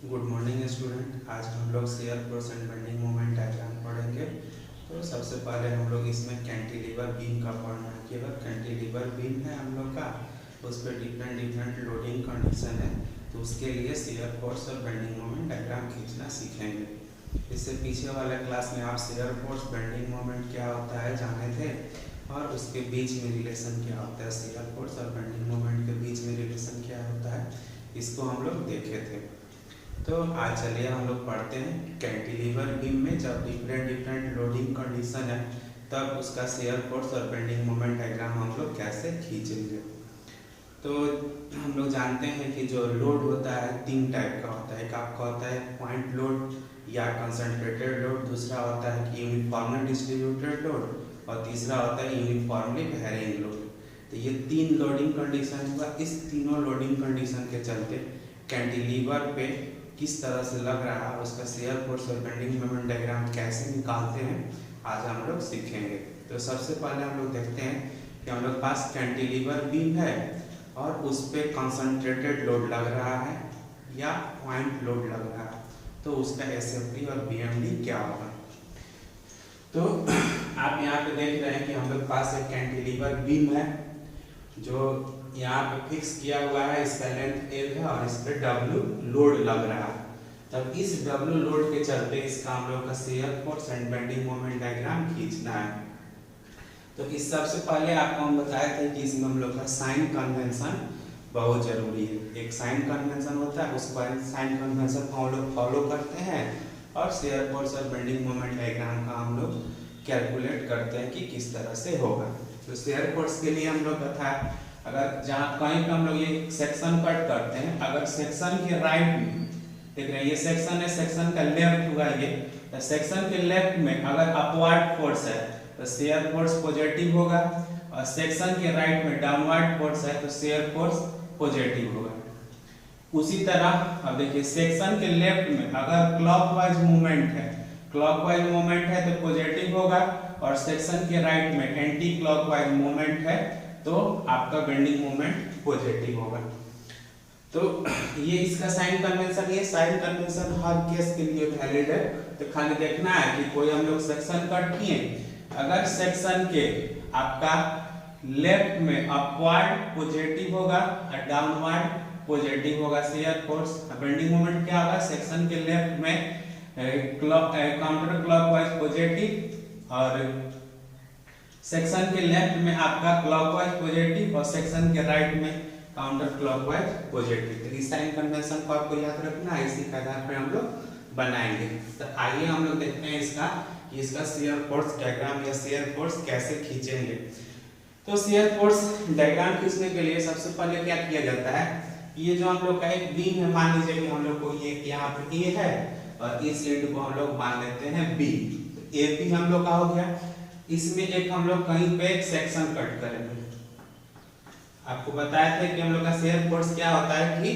Good morning student. आज हम लोग shear force and bending moment diagram पढ़ेंगे। तो सबसे पहले हम लोग इसमें कैंटिलीवर बीम का पढ़ना है कि अगर कैंटिलीवर बीम है हम लोग का, उस पर डिफरेंट लोडिंग कंडीशन है, तो उसके लिए शेयर फोर्स और बेंडिंग मोमेंट डायग्राम खींचना सीखेंगे। इससे पीछे वाले क्लास में आप शेयर फोर्स बेंडिंग मोमेंट क्या होता है जाने थे, और उसके बीच में रिलेशन क्या होता है, शेयर फोर्स और बेंडिंग मोमेंट के बीच में रिलेशन क्या होता है, इसको हम लोग देखे थे। तो आज चलिए हम लोग पढ़ते हैं कैंटिलीवर बीम में जब डिफरेंट लोडिंग कंडीशन है तब उसका शेयर फोर्स और बेंडिंग मोमेंट डायग्राम हम लोग कैसे खींचेंगे। तो हम लोग जानते हैं कि जो लोड होता है तीन टाइप का होता है। एक आपका होता है पॉइंट लोड या कंसंट्रेटेड लोड, दूसरा होता है कि यूनिफॉर्मली डिस्ट्रीब्यूटेड लोड, और तीसरा होता है यूनिफॉर्मली वेरिंग लोड। तो ये तीन लोडिंग कंडीशन हुआ। इस तीनों लोडिंग कंडीशन के चलते कैंटिलीवर पे किस तरह से लग रहा है, उसका शेयर फोर्स और बेंडिंग मोमेंट डायग्राम कैसे निकालते हैं, आज हम लोग सीखेंगे। तो सबसे पहले हम लोग देखते हैं कि हम लोग पास कैंटिलीवर बीम है और उस पे कंसंट्रेटेड लोड लग रहा है या पॉइंट लोड लग रहा है, तो उसका एसएफडी और बीएमडी क्या होगा। तो आप यहाँ पे देख रहे हैं कि हम लोग पास एक कैंटिलीवर बीम है जो यहाँ पे फिक्स किया हुआ है, इसका लेंथ एल है और इस पे डब्ल्यू लोड लग रहा है। तब इस डब्ल्यू लोड के चलते इसका हम लोग का shear force and bending moment diagram खींचना है। तो इस सबसे पहले आपको हम बताए थे कि इसमें हम लोग का साइन कन्वेंशन बहुत जरूरी है। एक साइन कन्वेंशन होता है, उस साइन कन्वेंशन को हम लोग फॉलो करते हैं और शेयर फोर्स और बेंडिंग मोमेंट डायग्राम का हम लोग कैलकुलेट करते हैं कि किस तरह से होगा। तो शेयर फोर्स के लिए हम लोग का था, अगर जहाँ कहीं पे हम लोग ये सेक्शन कट करते हैं, अगर सेक्शन के राइट में देख रहे हैं ये सेक्शन है, सेक्शन का लेफ्ट हुआ ये, तो सेक्शन के लेफ्ट में अगर अपवर्ड फोर्स है तो शेयर फोर्स पॉजिटिव होगा, और सेक्शन के राइट में डाउनवर्ड फोर्स है तो शेयर फोर्स पॉजिटिव होगा। उसी तरह अब देखिए सेक्शन के लेफ्ट में अगर क्लॉकवाइज मूवमेंट है, क्लॉकवाइज मूवमेंट है तो पॉजिटिव होगा, और सेक्शन के राइट में एंटी क्लॉकवाइज मूवमेंट है तो आपका बेंडिंग मोमेंट पॉजिटिव होगा। तो ये इसका साइन कन्वेंशन, ये साइन कन्वेंशन हर केस के लिए वैलिड है। तो खाली देखना है कि कोई हम लोग सेक्शन कट किए, अगर सेक्शन के आपका लेफ्ट में अपवर्ड पॉजिटिव होगा और डाउनवर्ड पॉजिटिव होगा शेयर फोर्स, बेंडिंग मोमेंट क्या होगा, सेक्शन के लेफ्ट में काउंटर क्लॉकवाइज पॉजिटिव और सेक्शन के लेफ्ट में आपका क्लॉकवाइज पॉजिटिव और सेक्शन के राइट में काउंटर क्लॉकवाइज पॉजिटिव। तो इस साइन कन्वेंशन को आपको याद रखना है, इसी के आधार पर हम लोग बनाएंगे। तो आइए हम लोग देखते हैं इसका शेयर फोर्स डायग्राम या शेयर फोर्स कैसे खींचेंगे। तो शेयर फोर्स डायग्राम खींचने के लिए सबसे पहले क्या किया जाता है, ये जो हम लोग का एक बीम है, मान लीजिए कि हम लोग को ये यहाँ पे ए है और इस एंड को हम लोग मान लेते हैं बी। तो ए बी हम लोग का हो गया। इसमें एक हम लोग कहीं पे एक सेक्शन कट करेंगे। आपको बताया था कि हम लोग का शेयर फोर्स क्या होता है कि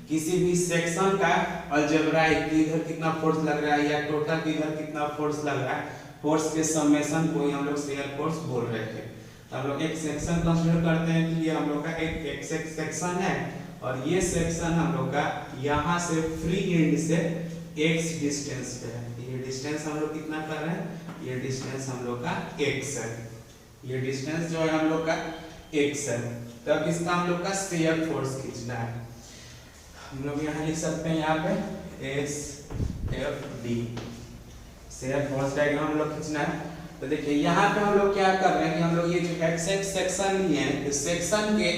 किसी भी सेक्शन का अलजेब्राइक इधर कितना फोर्स लग रहा है या टोटल इधर कितना फोर्स लग रहा है, फोर्स के समेशन को ही हम लोग शेयर फोर्स बोल रहे थे। तो हम लोग एक सेक्शन कंसीडर करते हैं कि ये हम लोग का एक सेक्शन है और ये सेक्शन हम लोग का यहाँ से फ्री एंड से x डिस्टेंस पे है। ये डिस्टेंस हम लोग कितना कर रहे हैं, ये डिस्टेंस हम लोग का x है, ये डिस्टेंस जो है हम लोग का x है। तब इसका हम लोग का शेयर फोर्स खींचना है। हम लोग यहाँ लिख सकते हैं यहाँ पे SFD, शेयर फोर्स डायग्राम हम लोग खींचना है। तो देखिए यहाँ पे हम लोग क्या कर रहे हैं कि हम लोग ये जो एक्सेक्ट सेक्शन ही है, तो सेक्शन के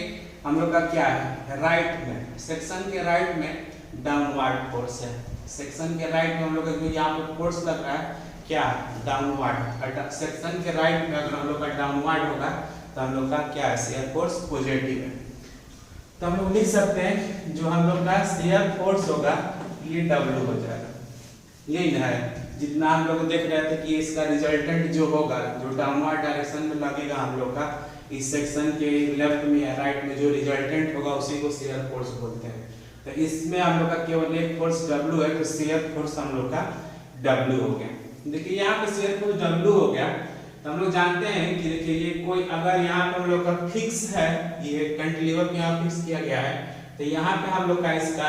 हम लोग का क्या है, राइट में, सेक्शन के राइट में डाउनवर्ड फोर्स है। सेक्शन के राइट में हम लोग का यहाँ पे फोर्स लग रहा है क्या, डाउनवर्ड। सेक्शन के राइट में अगर हम लोग का डाउनवर्ड होगा तो हम लोग का क्या है, शेयर फोर्स पॉजिटिव है। तो हम लोग लिख सकते हैं जो हम लोग का शेयर फोर्स होगा ये W हो जाएगा। यही है जितना हम लोग देख रहे थे कि इसका रिजल्टेंट जो होगा, जो डाउनवर्ड डायरेक्शन में लगेगा हम लोग का इस सेक्शन के लेफ्ट में या राइट में जो रिजल्टेंट होगा उसी को शेयर फोर्स बोलते हैं। तो इसमें हम लोग का केवल एक फोर्स W है, तो शेयर फोर्स हम लोग का W हो गया। देखिए यहाँ पे शेयर फोर्स W हो गया। तो हम लोग जानते हैं कि देखिए ये कोई अगर यहाँ पे हम लोग का फिक्स है, ये कैंटिलीवर में यहाँ फिक्स किया गया है, तो यहाँ पे हम लोग का इसका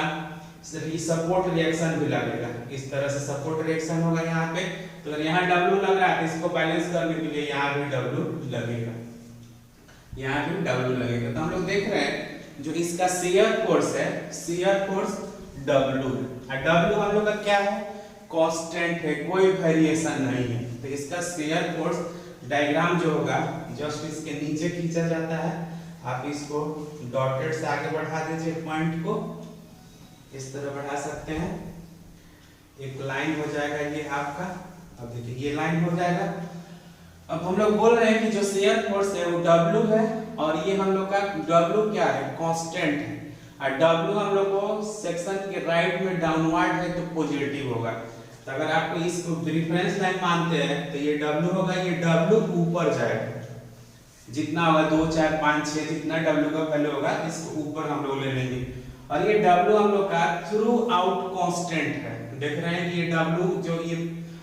सपोर्ट रिएक्शन भी लगेगा। इस तरह से सपोर्ट रिएक्शन होगा यहाँ पे। तो अगर यहाँ W लग रहा है तो इसको बैलेंस करने के लिए यहाँ भी W लगेगा, यहाँ भी W लगेगा। तो हम लोग देख रहे हैं जो इसका शियर फोर्स है, शियर फोर्स W है, और W हम लोग का क्या है, कांस्टेंट है, कोई वेरिएशन नहीं है। तो इसका शियर फोर्स डायग्राम जो होगा जस्ट इसके नीचे खींचा जाता है। आप इसको डॉटेड से आगे बढ़ा दीजिए, पॉइंट को इस तरह बढ़ा सकते हैं, एक लाइन हो जाएगा ये आपका। अब देखिए ये लाइन हो जाएगा। अब हम लोग बोल रहे हैं कि जो शियर फोर्स है वो W है, और ये हम लोग का W क्या है, कांस्टेंट है, और W हम लोग को सेक्शन के राइट में डाउनवर्ड है तो पॉजिटिव होगा। तो अगर आपको इसको रेफरेंस लाइन मानते हैं तो ये W होगा, ये W ऊपर जाएगा, जितना होगा 2 4 5 6 जितना W का वैल्यू होगा इसको ऊपर हम लोग ले लेंगे। और ये W हम लोग का थ्रू आउट कांस्टेंट है। देख रहे हैं कि ये W जो ये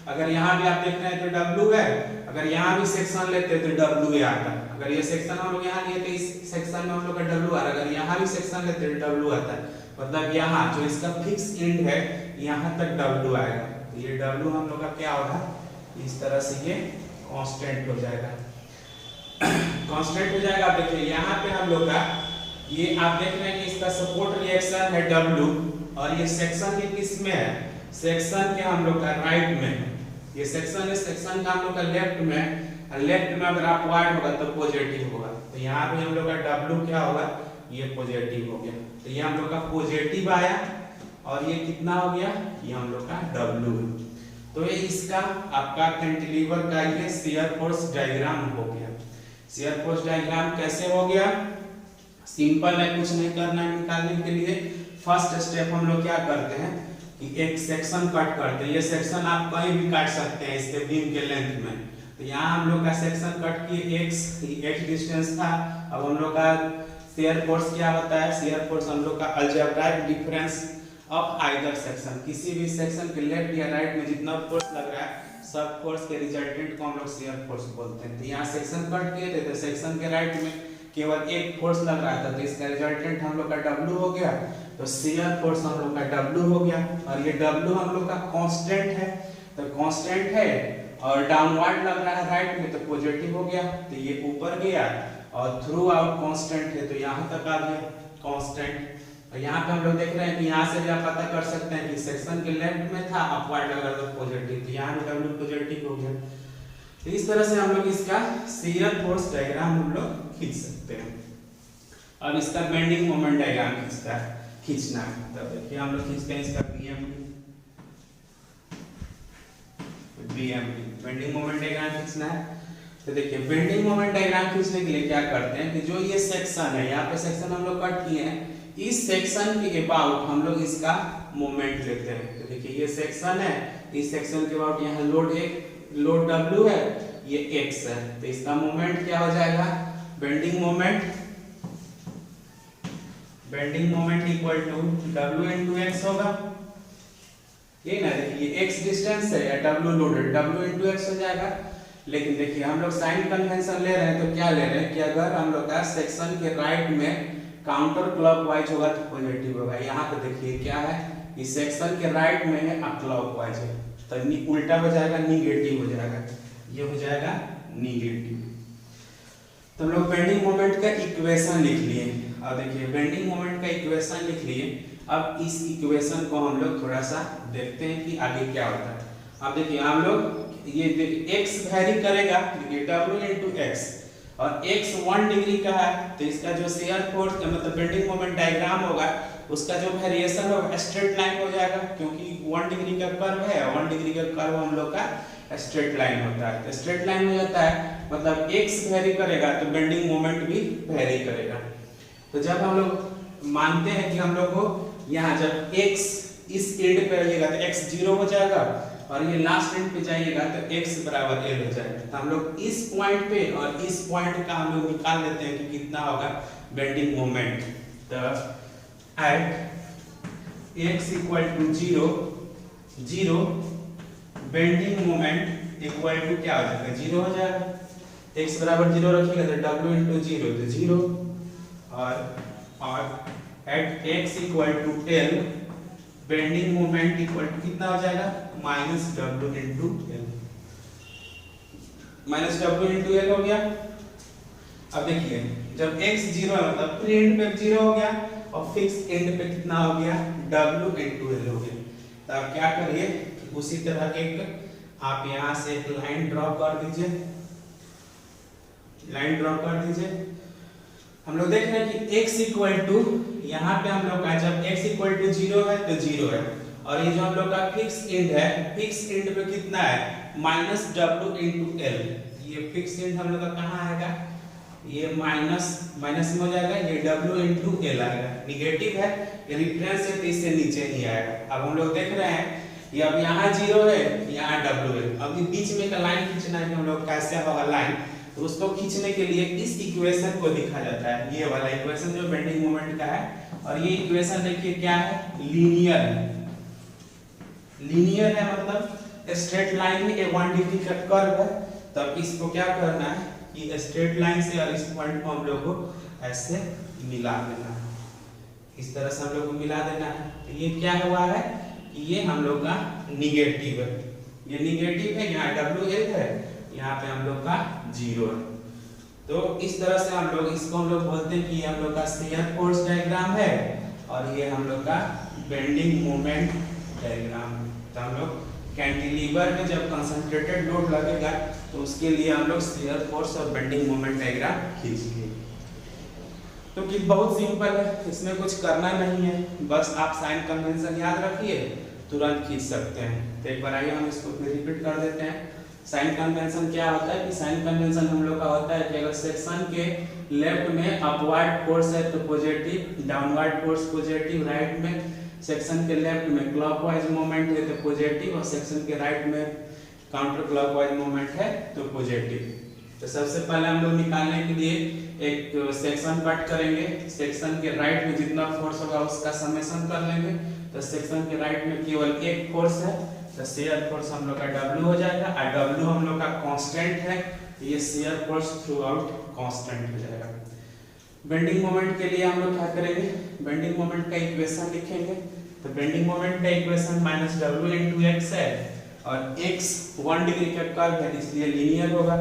अगर यहाँ भी आप देख रहे हैं तो W है, अगर यहाँ भी सेक्शन लेते हैं तो W आता है। अगर ये सेक्शन हम लोग यहाँ लिए तो इस सेक्शन में हम लोग का W आ रहा है, अगर यहाँ भी सेक्शन लेते हैं तो W आता है। मतलब यहाँ जो इसका फिक्स एंड है यहाँ तक W आएगा। तो ये W हम लोग का क्या होगा, इस तरह से ये कांस्टेंट हो जाएगा, कांस्टेंट हो जाएगा। आप देखिए यहाँ पे हम लोग का ये आप देख रहे हैं कि इसका सपोर्ट रिएक्शन है W, और ये सेक्शन के किस में है, सेक्शन के हम लोग का राइट में है। ये सेक्शन है, सेक्शन का हम लोग का लेफ्ट में, लेफ्ट में अगर अपवर्ड होगा तो पॉजिटिव होगा। तो यहाँ पे हम लोग का W क्या होगा, ये पॉजिटिव हो गया। तो ये हम लोग का पॉजिटिव आया, और ये कितना हो गया, ये हम लोग का W है। तो ये इसका आपका कैंटिलीवर का ये शियर फोर्स डायग्राम हो गया। शियर फोर्स डायग्राम कैसे हो गया, सिंपल है, कुछ नहीं करना है निकालने के लिए। फर्स्ट स्टेप हम लोग क्या करते हैं कि एक सेक्शन कट करते हैं। ये सेक्शन आप कहीं भी काट सकते हैं इसके बीम के लेंथ में। तो यहाँ हम लोग का सेक्शन कट किए, x डिस्टेंस था। अब हम लोग का शियर फोर्स क्या होता है, शियर फोर्स हम लोग का algebraic difference of either section, किसी भी सेक्शन के लेफ्ट या राइट में जितना फोर्स लग रहा है सब फोर्स के रिजल्टेंट को हम लोग शियर फोर्स बोलते हैं। तो यहाँ सेक्शन कट किए थे तो सेक्शन के राइट में केवल एक फोर्स लग रहा था, तो इसका रिजल्टेंट हम लोग का W हो गया। तो शियर फोर्स हम लोग का W हो गया, और ये W हम लोग का कांस्टेंट है। तो कांस्टेंट है और डाउनवर्ड लग रहा है राइट में तो पॉजिटिव हो गया। तो ये ऊपर गया और थ्रू आउट कांस्टेंट है तो यहाँ तक आ गया कांस्टेंट। और यहाँ पे हम लोग देख रहे हैं कि यहाँ से भी आप पता कर सकते हैं कि सेक्शन के लेफ्ट में था, अपवर्ड लग रहा था पॉजिटिव, तो यहाँ भी W पॉजिटिव हो गया। तो इस तरह से हम लोग इसका शियर फोर्स डायग्राम हम लोग खींच सकते हैं। अब इसका बेंडिंग मोमेंट डायग्राम खींचना है, तो देखिए हम लोग खींचते हैं इसका BMD बेंडिंग मोमेंट डायग्राम खींचना है। तो देखिए बेंडिंग मोमेंट डायग्राम खींचने के लिए क्या करते हैं कि जो ये सेक्शन है, यहाँ पे सेक्शन हम लोग कट किए हैं, इस सेक्शन के अबाउट हम लोग इसका मोमेंट लेते हैं। तो देखिए ये सेक्शन है, इस सेक्शन के अबाउट यहाँ लोड W है, ये X है, तो इसका मोमेंट क्या हो जाएगा, bending moment equal to W into X होगा। ये ना देखिए X डिस्टेंस है या W loaded, W into X हो जाएगा। लेकिन देखिए हम लोग साइन कन्वेंशन ले रहे हैं तो क्या ले रहे हैं कि अगर हम लोग का सेक्शन के राइट में काउंटर क्लॉकवाइज होगा तो पॉजिटिव होगा। यहाँ पे देखिए क्या है, इस सेक्शन के राइट में है क्लॉकवाइज है तो उल्टा हो जाएगा, निगेटिव हो जाएगा, ये हो जाएगा निगेटिव। तो हम लोग बेंडिंग मोमेंट का इक्वेशन लिख लिए। अब देखिए बेंडिंग मोमेंट का इक्वेशन लिख लिए। अब इस इक्वेशन को हम लोग थोड़ा सा देखते हैं कि आगे क्या होता है। अब देखिए हम लोग ये x वैरी करेगा, देखिए W इंटू एक्स, और x 1 डिग्री का है तो इसका जो शियर फोर्स मतलब बेंडिंग मोमेंट डायग्राम होगा उसका जो वेरिएशन होगा स्ट्रेट लाइन हो जाएगा, क्योंकि 1 डिग्री का कर्व है, 1 डिग्री का कर्व हम लोग का स्ट्रेट लाइन होता है। तो स्ट्रेट लाइन हो जाता है मतलब x वेरी करेगा तो बेंडिंग मोमेंट भी वेरी करेगा। तो जब हम लोग मानते हैं कि हम लोग को यहाँ जब x इस एंड पे आइएगा तो x 0 हो जाएगा, और ये लास्ट एंड पे जाइएगा तो x बराबर l हो जाएगा। तो हम लोग इस पॉइंट पे और इस पॉइंट का हम लोग निकाल लेते हैं कि कितना होगा बेंडिंग मोमेंट। तो at x equal to 0 bending moment equal to क्या हो जाएगा, 0 हो जाएगा। x बराबर 0 रखिएगा तो w इंटू 0 तो 0, और at x equal to l bending moment equal to कितना हो जाएगा minus W into L, minus W into L हो गया। अब देखिए जब x 0 है मतलब फ्री एंड पे 0 हो गया और फिक्स एंड पे कितना हो गया w इंटू एल हो गया। तो आप क्या करिए उसी तरह एक आप यहाँ से एक लाइन ड्रॉ कर दीजिए, लाइन ड्रॉ कर दीजिए। हम लोग देख रहे हैं कि x इक्वल टू यहाँ पे हम लोग का जब x इक्वल टू 0 है तो 0 है और ये जो हम लोग का फिक्स एंड है, फिक्स एंड पे कितना है माइनस w इंटू एल। ये फिक्स एंड हम लोग का कहाँ आएगा, ये माइनस माइनस में हो जाएगा, ये w इंटू एल आएगा। निगेटिव है ये रिफरेंस है तो इससे नीचे ही आएगा। अब हम लोग देख रहे हैं ये अब यहाँ 0 है यहाँ w है। अब ये बीच में का लाइन खींचना है कि हम लोग कैसे होगा लाइन, तो उसको खींचने के लिए इस इक्वेशन को लिखा जाता है, ये वाला इक्वेशन जो बेंडिंग मोमेंट का है। और ये इक्वेशन देखिए क्या है लीनियर है, लीनियर है मतलब स्ट्रेट लाइन में ये 1 डिग्री का कर्व है। तब इसको क्या करना है कि स्ट्रेट लाइन से और इस पॉइंट को हम लोग को ऐसे मिला देना है, इस तरह से हम लोग को मिला देना है। तो ये क्या हुआ है कि ये हम लोग का निगेटिव है, ये निगेटिव है, यहाँ WL है, यहाँ पे हम लोग का 0 है। तो इस तरह से हम लोग इसको हम लोग बोलते हैं कि हम लोग का शियर फोर्स डायग्राम है और ये हम लोग का बेंडिंग मोमेंट डायग्राम है। तो हम लोग कैंटिलीवर में जब कंसंट्रेटेड लोड लगेगा तो उसके लिए हम लोग शियर फोर्स और बेंडिंग मोमेंट डायग्राम खींचेंगे। तो कि बहुत सिंपल है, इसमें कुछ करना नहीं है, बस आप साइन कन्वेंशन याद रखिए तुरंत खींच सकते हैं। तो एक बार आइए हम इसको फिर रिपीट कर देते हैं। साइन कन्वेंशन क्या होता है कि साइन कन्वेंशन हम लोग का होता है कि अगर सेक्शन के लेफ्ट में अपवर्ड फोर्स है तो positive, downward force positive, right में सेक्शन के लेफ्ट में क्लॉकवाइज मोमेंट है तो पॉजिटिव और सेक्शन के राइट में काउंटर क्लॉकवाइज मोमेंट है तो पॉजिटिव। तो सबसे पहले हम लोग निकालने के लिए एक सेक्शन कट करेंगे, सेक्शन के राइट में जितना फोर्स होगा उसका समेशन कर लेंगे। तो सेक्शन के राइट में केवल एक फोर्स है तो शियर फोर्स हम लोग का W हो जाएगा और W हम लोग का कांस्टेंट है, ये shear force through out constant हो जाएगा। बेंडिंग मोमेंट के लिए हम लोग क्या करेंगे, बेंडिंग मोमेंट का इक्वेशन लिखेंगे। तो बेंडिंग मोमेंट का equation minus W into x है और x 1 डिग्री का कर्व है इसलिए लीनियर होगा।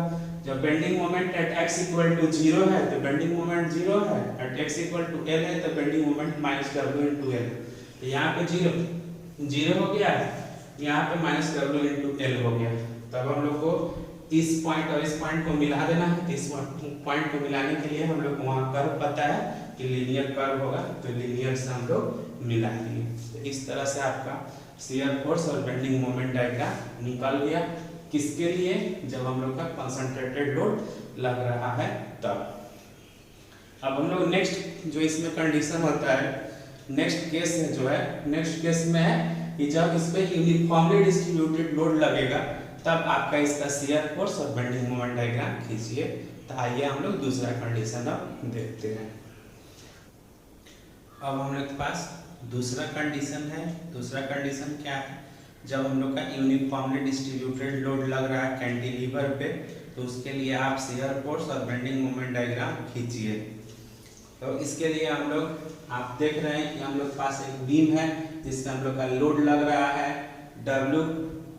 जब bending moment at x equal to 0 है तो बेंडिंग मोमेंट 0 है, at x equal to l है तो bending moment minus W into L. तो यहाँ पे 0 हो गया, यहाँ पे माइनस W इंटू एल हो गया। तब हम लोग को इस पॉइंट और इस पॉइंट को मिला देना है। इस पॉइंट को मिलाने के लिए हम लोग को वहाँ कर्व पता है कि लीनियर कर्व होगा तो लीनियर से हम लोग मिला दिए। तो इस तरह से आपका शियर फोर्स और बेंडिंग मोमेंट डायग्राम निकल गया। किसके लिए, जब हम लोग का कंसंट्रेटेड लोड लग रहा है तब। अब हम लोग नेक्स्ट जो इसमें कंडीशन होता है, नेक्स्ट केस है जो है, नेक्स्ट केस में है कि जब इस पे यूनिफॉर्मली डिस्ट्रीब्यूटेड लोड लगेगा तब आपका इसका शियर फोर्स और बेंडिंग मोमेंट डायग्राम खींचिए। तो आइए हम लोग दूसरा कंडीशन अब देखते हैं। अब हम लोग के पास दूसरा कंडीशन है। दूसरा कंडीशन क्या है, जब हम लोग का यूनिफॉर्मली डिस्ट्रीब्यूटेड लोड लग रहा है कैंटिलीवर पे तो उसके लिए आप शियर फोर्स और बेंडिंग मोमेंट डायग्राम खींचिए। तो इसके लिए हम लोग, आप देख रहे हैं कि हम लोग के पास एक बीम है जिसमें हम लोग का लोड लग रहा है, W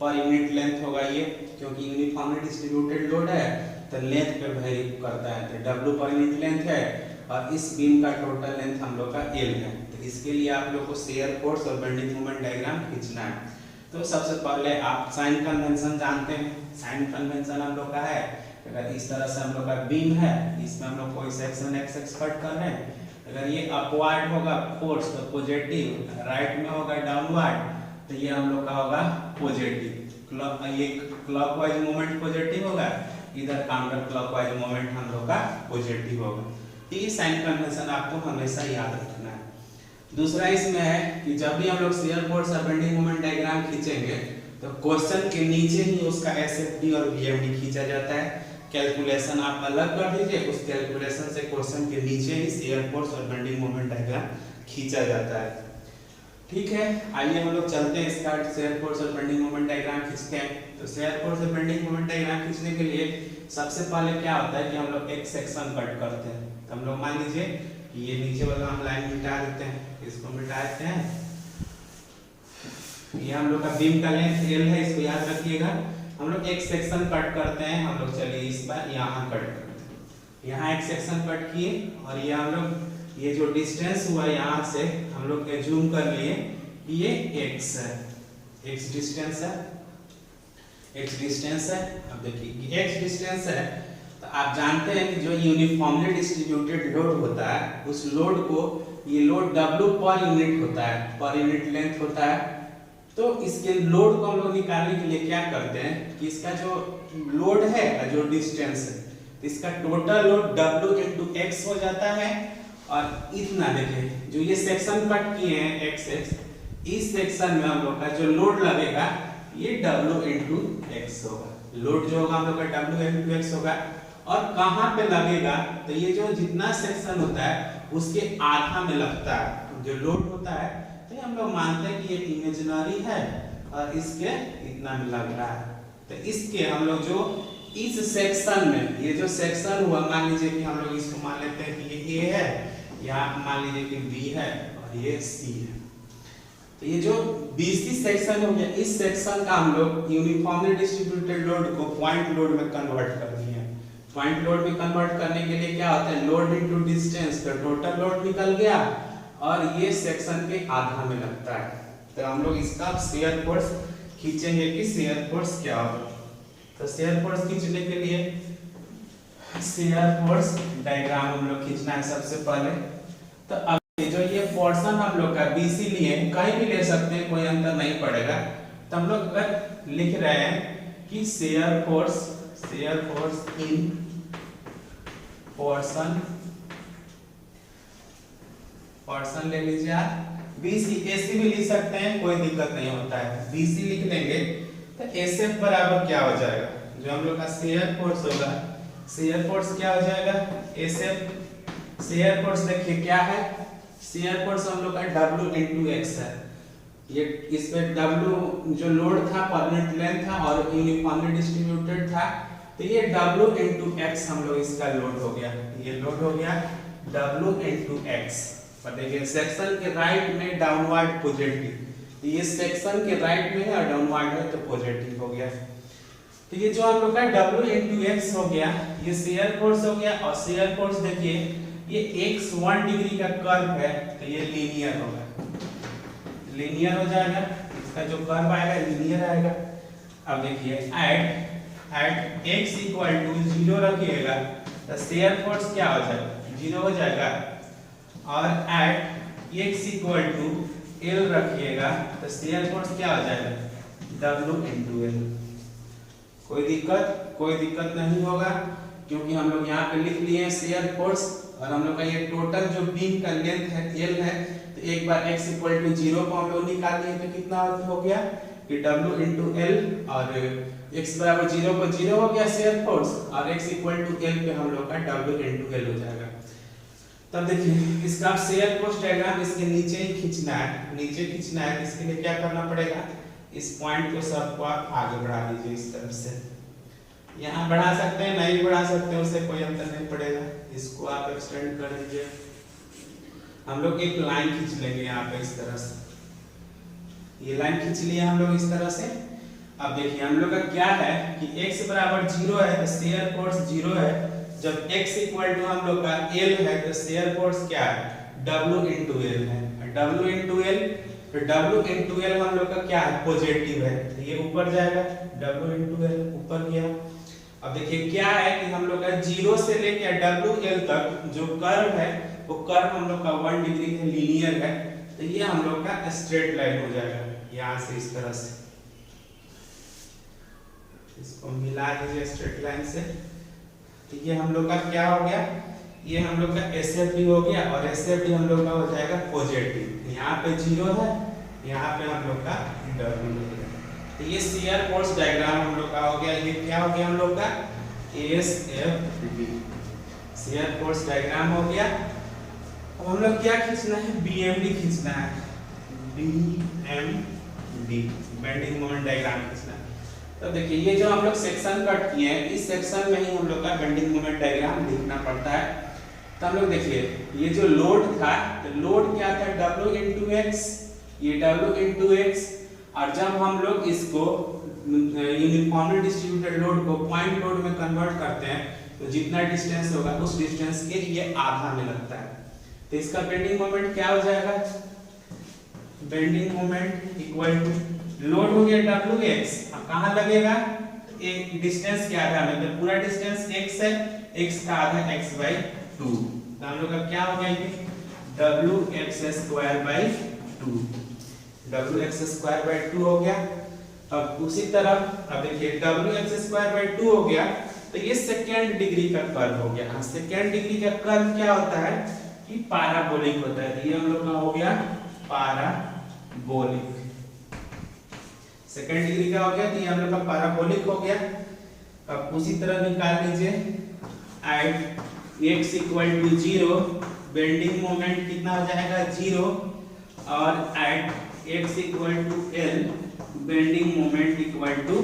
पर यूनिट लेंथ होगा ये, क्योंकि यूनिफॉर्मली डिस्ट्रीब्यूटेड लोड है तो लेंथ पे वेरी करता है। तो W पर यूनिट लेंथ है और इस बीम का टोटल लेंथ हम लोग का L है। तो इसके लिए आप लोग को शियर फोर्स और बेंडिंग मोमेंट डायग्राम खींचना है। तो सबसे पहले आप साइन कन्वेंशन जानते हैं। साइन कन्वेंशन हम लोग का है, अगर इस तरह से हम लोग का बीम है, इसमें हम लोग कोई सेक्शन x कट कर रहे हैं, अगर ये अपवर्ड होगा फोर्स तो पॉजिटिव, राइट में होगा डाउनवर्ड तो ये हम लोग का होगा पॉजिटिव। ये क्लॉकवाइज मोमेंट पॉजिटिव होगा, इधर काउंटर क्लॉकवाइज मोमेंट हम लोग का पॉजिटिव होगा। तो ये साइन कन्वेंशन आपको हमेशा याद रखना है। दूसरा इसमें है कि जब भी हम लोग शियर फोर्स और बेंडिंग मोमेंट डायग्राम खींचेंगे तो क्वेश्चन के नीचे ही उसका SFD और VFD खींचा जाता है। कैलकुलेशन आप अलग कर दीजिए, उस कैलकुलेशन से क्वेश्चन के नीचे ही शियर फोर्स और बेंडिंग मोमेंट डायग्राम खींचा जाता है। ठीक है, आइए हम लोग चलते हैं इसका शियर फोर्स और बेंडिंग मोमेंट डायग्राम खींचते हैं। तो शियर फोर्स और बेंडिंग मोमेंट डायग्राम खींचने के लिए सबसे पहले क्या होता है कि हम लोग एक सेक्शन कट करते हैं। तो हम लोग मान लीजिए कि ये नीचे वाला हम लाइन मिटा देते हैं, इसको मिटा देते हैं। ये हम लोग का बीम का लेंथ एल है, इसको याद रखिएगा। हम लोग एक सेक्शन कट करते हैं, हम लोग चलिए इस बार यहाँ कट करते हैं। यहाँ एक सेक्शन कट किए और ये हम लोग ये जो डिस्टेंस हुआ यहाँ से हम लोग जूम कर लिए, ये x है, x डिस्टेंस है, x डिस्टेंस है। अब देखिए ये x डिस्टेंस है, तो आप जानते हैं कि जो यूनिफॉर्मली डिस्ट्रीब्यूटेड लोड होता है उस लोड को, ये लोड W पर यूनिट होता है, पर यूनिट लेंथ होता है। तो इसके लोड को हम लोग निकालने के लिए क्या करते हैं कि इसका जो लोड है जो डिस्टेंस है, इसका total load W into x हो जाता है। और इतना देखिए जो ये सेक्शन कट किए हैं x, इस सेक्शन में हम लोग का जो लोड लगेगा ये W into x होगा। लोड जो होगा हम लोग का W into x होगा। और कहाँ पे लगेगा, तो ये जो जितना सेक्शन होता है उसके आधा में लगता है जो लोड होता है। तो हम लोग मानते हैं कि ये इमेजिनरी है और इसके इतना में लग रहा है। तो इसके हम लोग जो इस सेक्शन में, ये जो सेक्शन हुआ, मान लीजिए कि हम लोग इसको मान लेते हैं कि ये A है, यहाँ मान लीजिए कि B है और ये C है। तो ये जो BC सेक्शन हो गया, इस सेक्शन का हम लोग यूनिफॉर्मली डिस्ट्रीब्यूटेड लोड को पॉइंट लोड में कन्वर्ट करनी है। पॉइंट लोड में कन्वर्ट करने के लिए क्या होता है, लोड इनटू डिस्टेंस, तो टोटल लोड निकल गया और ये सेक्शन के आधा में लगता है। तो हम लोग इसका शेयर फोर्स खींचेंगे कि शेयर फोर्स क्या होगा। तो शेयर फोर्स खींचने के लिए शेयर फोर्स डायग्राम हम लोग खींचना है सबसे पहले। तो अब जो ये पोर्शन हम लोग का BC लिए, कहीं भी ले सकते हैं, कोई अंतर नहीं पड़ेगा। तो हम लोग अगर लिख रहे हैं कि शेयर फोर्स इन पोर्शन ले लीजिए आप। BC AC भी लिख सकते हैं, कोई दिक्कत नहीं होता है। BC लिख लेंगे तो SF बराबर क्या हो जाएगा, जो हम लोग का शेयर फोर्स होगा, शेयर फोर्स क्या हो जाएगा, SF। शेयर फोर्स देखिए क्या है, शेयर फोर्स हम लोग का W into x है। ये इस पे W जो लोड था परमानेंट लेंथ था और यूनिफॉर्मली डिस्ट्रीब्यूटेड था, तो ये W into x हम लोग इसका लोड हो गया, ये लोड हो गया W into x। और देखिए सेक्शन के राइट में डाउनवर्ड पॉजिटिव, तो ये सेक्शन के राइट में है और डाउनवर्ड है तो पॉजिटिव हो गया। तो ये जो हम लोग का W into x हो गया, ये शेयर फोर्स हो गया। और शेयर फोर्स देखिए ये x 1 डिग्री का कर्व है, तो ये लीनियर होगा, लीनियर हो जाएगा, इसका जो कर्व आएगा लीनियर आएगा। अब देखिए एट x इक्वल टू 0 रखिएगा तो शेयर फोर्स क्या हो जाएगा, 0 हो जाएगा। और at x equal to L रखिएगा तो शेयर फोर्स क्या हो जाएगा, W into L। कोई दिक्कत नहीं होगा, क्योंकि हम लोग यहाँ पे लिख लिए हैं शेयर फोर्स। और हम लोग का ये टोटल जो बीम का लेंथ है L है, तो एक बार x इक्वल टू 0 को हम लोग निकाल लिए तो कितना हो गया कि W into L, और x बराबर 0 को 0 हो गया शेयर फोर्स, और x इक्वल टू L पे हम लोग का W into L हो जाएगा। तब देखिए इसका शेयर फोर्स डायग्राम इसके नीचे ही खींचना है, नीचे खींचना है। इसके लिए क्या करना पड़ेगा, इस पॉइंट को सबको आप आगे बढ़ा लीजिए इस तरफ से। यहाँ बढ़ा सकते हैं, नहीं बढ़ा सकते हैं, उससे कोई अंतर नहीं पड़ेगा। इसको आप एक्सटेंड कर दीजिए। हम लोग एक लाइन खींच लेंगे यहाँ पे इस तरह से, ये लाइन खींच लिया हम लोग इस तरह से। अब देखिए हम लोग का क्या है कि x बराबर 0 है तो शेयर फोर्स 0 है। जब x इक्वल टू हम लोग का L है तो शेयर फोर्स क्या है, W into L है। W into L, तो W into L हम लोग का क्या है, पॉजिटिव है, तो ये ऊपर जाएगा, W into L ऊपर गया। अब देखिए क्या है कि हम लोग का 0 से लेकर WL तक जो कर्व है वो कर्व हम लोग का 1 डिग्री है, लीनियर है। तो ये हम लोग का स्ट्रेट लाइन हो जाएगा यहाँ से इस तरह से। इसको मिला दीजिए स्ट्रेट लाइन से। तो ये हम लोग का क्या हो गया, ये हम लोग का SFD हो गया, और SFD हम लोग का हो जाएगा पॉजिटिव। यहाँ पे 0 है, यहाँ पे हम लोग का W हो गया। तो ये शेयर फोर्स डायग्राम हम लोग का हो गया। ये क्या हो गया हम लोग का, SFD, शेयर फोर्स डायग्राम हो गया। अब हम लोग क्या खींचना है, BMD खींचना है, BMD, बेंडिंग मोमेंट डायग्राम खींचना है। तो देखिए ये जो हम लोग सेक्शन कट किए हैं, इस सेक्शन में ही हम लोग का बेंडिंग मोमेंट डायग्राम लिखना पड़ता है। तो हम लोग देखिए ये जो लोड था, तो लोड क्या था, W into x, ये W into x, और जब हम लोग इसको यूनिफॉर्मली डिस्ट्रीब्यूटेड लोड को पॉइंट लोड में कन्वर्ट करते हैं तो जितना डिस्टेंस होगा उस डिस्टेंस के ये आधा में लगता है। तो इसका बेंडिंग मोमेंट क्या हो जाएगा, bending moment equal to load हो गया Wx, कहाँ लगेगा, एक डिस्टेंस के आधा में, तो पूरा डिस्टेंस x है, x का आधा x/2, तो हम लोग का क्या हो गया ये Wx²/2, Wx²/2 हो गया। अब उसी तरह अब देखिए Wx²/2 हो गया तो ये सेकेंड डिग्री का कर्व हो गया। सेकेंड डिग्री का कर्व क्या होता है कि पैराबोलिक होता है, तो ये हम लोग का हो गया पैराबोलिक। सेकेंड डिग्री का हो गया तो ये हम लोग का पैराबोलिक हो गया। अब उसी तरह निकाल लीजिए एट x = 0 बेंडिंग मोमेंट कितना हो जाएगा 0, और at x = L bending moment equal to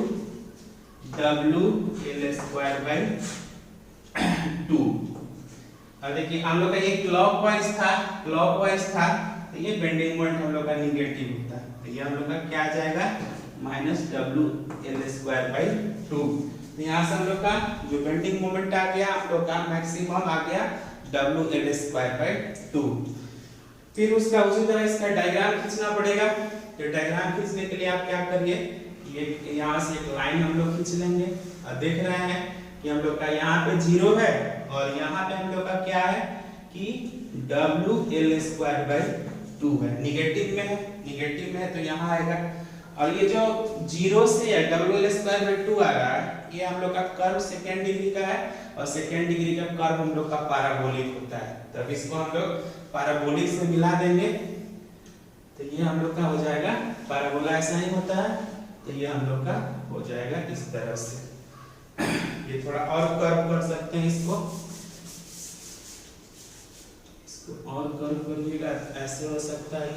WL²/2। अब देखिए हम लोग का ये क्लॉकवाइज था तो ये बेंडिंग मोमेंट हम लोग का निगेटिव होता है, तो ये हम लोग का क्या आ जाएगा -WL²/2। तो यहाँ से हम लोग का जो बेंडिंग मोमेंट आ गया हम लोग का मैक्सिमम आ गया WL²/2। फिर उसका उसी तरह इसका डायग्राम खींचना पड़ेगा। तो डायग्राम खींचने के लिए आप क्या करिए, ये यहाँ से एक लाइन हम लोग खींच लेंगे। अब देख रहे हैं कि हम लोग का यहाँ पे 0 है और यहाँ पे हम लोग का क्या है कि WL²/2 है, निगेटिव में है तो यहाँ आएगा। और ये जो 0 से WL²/2 आ रहा है ये हम लोग का कर्व सेकेंड डिग्री का है, और सेकेंड डिग्री का कर्व हम लोग का पैराबोलिक होता है। तब इसको हम लोग पैराबोलिक से मिला देंगे तो ये हम लोग का हो जाएगा पैराबोला, ऐसा ही होता है, तो ये हम लोग का हो जाएगा इस तरह से। ये थोड़ा और कर्व कर सकते हैं, इसको और कर्व करिएगा, ऐसे हो सकता है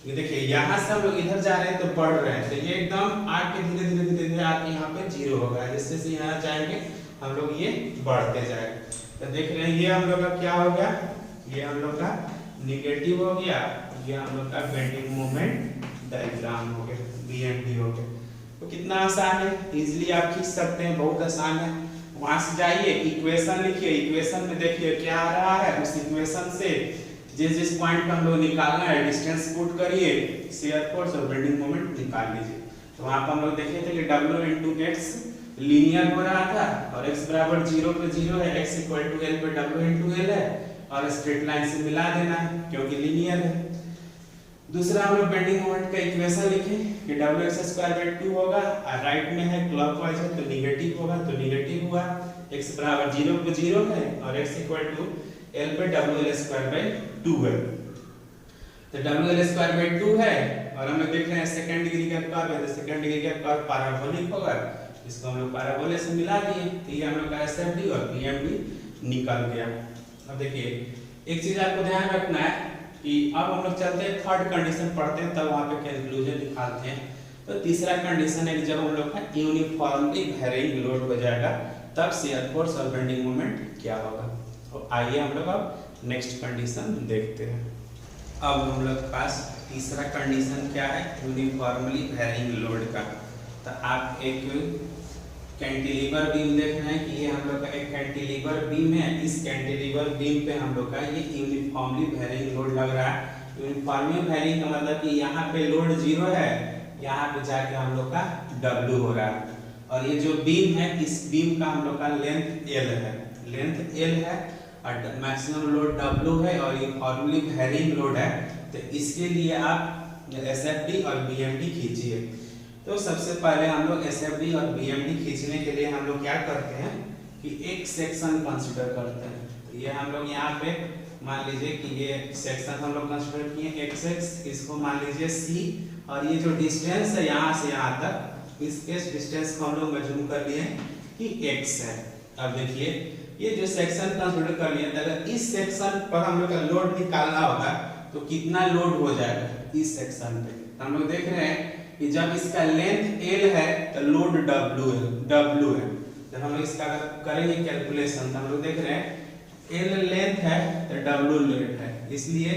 ये देखिए यहाँ से हम लोग इधर जा रहे हैं तो बढ़ रहे हैं, तो ये एकदम आके धीरे धीरे आके यहाँ पे 0 होगा, जिससे से यहाँ जाएंगे हम लोग ये बढ़ते जाएंगे। तो देख रहे हैं ये हम लोग का क्या हो गया, ये हम लोग का निगेटिव हो गया, ये हम लोग का बेंडिंग मोमेंट डायग्राम हो गया, BMD हो गया। तो कितना आसान है, इजीली आप खींच सकते हैं, बहुत आसान है। वहां से जाइए इक्वेशन लिखिए, इक्वेशन में देखिए क्या आ रहा है, उस इक्वेशन से जिस पॉइंट पर हम लोग निकालना है डिस्टेंस पुट करिए, शेयर फोर्स और बेंडिंग मोमेंट निकाल लीजिए। तो वहां पर हम लोग देखे थे कि W × x लीनियर हो रहा था और x = 0 पे 0 है, x = L पे W × L है, और स्ट्रेट लाइन से मिला देना है क्योंकि लीनियर है। दूसरा हम लोग बेंडिंग मोमेंट का इक्वेशन लिखें कि Wx²/2 होगा, और राइट में है क्लॉकवाइज है तो निगेटिव होगा, तो निगेटिव हुआ, x = 0 पे 0 है और x = L पे WL²/2 है। तो WL²/2 है और हम लोग देख रहे हैं सेकंड डिग्री का कर्व है, तो सेकंड डिग्री का कर्व पैराबोलिक होगा, इसको हम लोग पैराबोले से मिला दिए, तो ये हम लोग का SFD और BMD निकल गया। अब देखिए एक चीज आपको ध्यान रखना है कि अब हम लोग चलते हैं थर्ड कंडीशन पढ़ते हैं, तब वहां पे कंक्लूजन निकालते हैं। तो तीसरा कंडीशन है कि जब हम लोग का यूनिफॉर्मली वेरिंग लोड हो जाएगा तब शियर फोर्स और बेंडिंग मोमेंट क्या होगा। तो आइए हम लोग अब नेक्स्ट कंडीशन देखते हैं। अब हम लोग के पास तीसरा कंडीशन क्या है, यूनिफॉर्मली वेरिंग लोड का। तो आप एक कैंटिलीवर बीम देख रहे हैं कि ये हम लोग का एक कैंटिलीवर बीम है, इस कैंटिलीवर बीम पे हम लोग का ये यूनिफॉर्मली वेरिंग लोड लग रहा है। यूनिफॉर्मली वेरिंग का मतलब कि यहाँ पे लोड 0 है, यहाँ पे जाके हम लोग का W हो रहा है, और ये जो बीम है इस बीम का हम लोग का लेंथ L है और मैक्सिमम लोड W है और ये फॉर्मली वेरिंग लोड है। तो इसके लिए आप SFD और BMD खींचिए। तो सबसे पहले हम लोग SFD और BMD खींचने के लिए हम लोग क्या करते हैं कि एक सेक्शन कंसीडर करते हैं। तो ये हम लोग यहाँ पे मान लीजिए कि ये सेक्शन हम लोग कंसीडर किए XX, इसको मान लीजिए C, और ये जो डिस्टेंस है यहाँ से यहाँ तक, इसके डिस्टेंस को हम लोग मेजर कर लिए कि X है। अब देखिए ये जो सेक्शन कंसीडर कर लिया, अगर इस सेक्शन पर हम लोग का लोड निकालना होगा तो कितना लोड हो जाएगा इस सेक्शन पे। तो हम लोग देख रहे हैं कि जब इसका लेंथ L है तो लोड W है। जब हम लोग इसका अगर करेंगे कैलकुलेशन तो हम लोग देख रहे हैं L लेंथ है तो W लोड है, इसलिए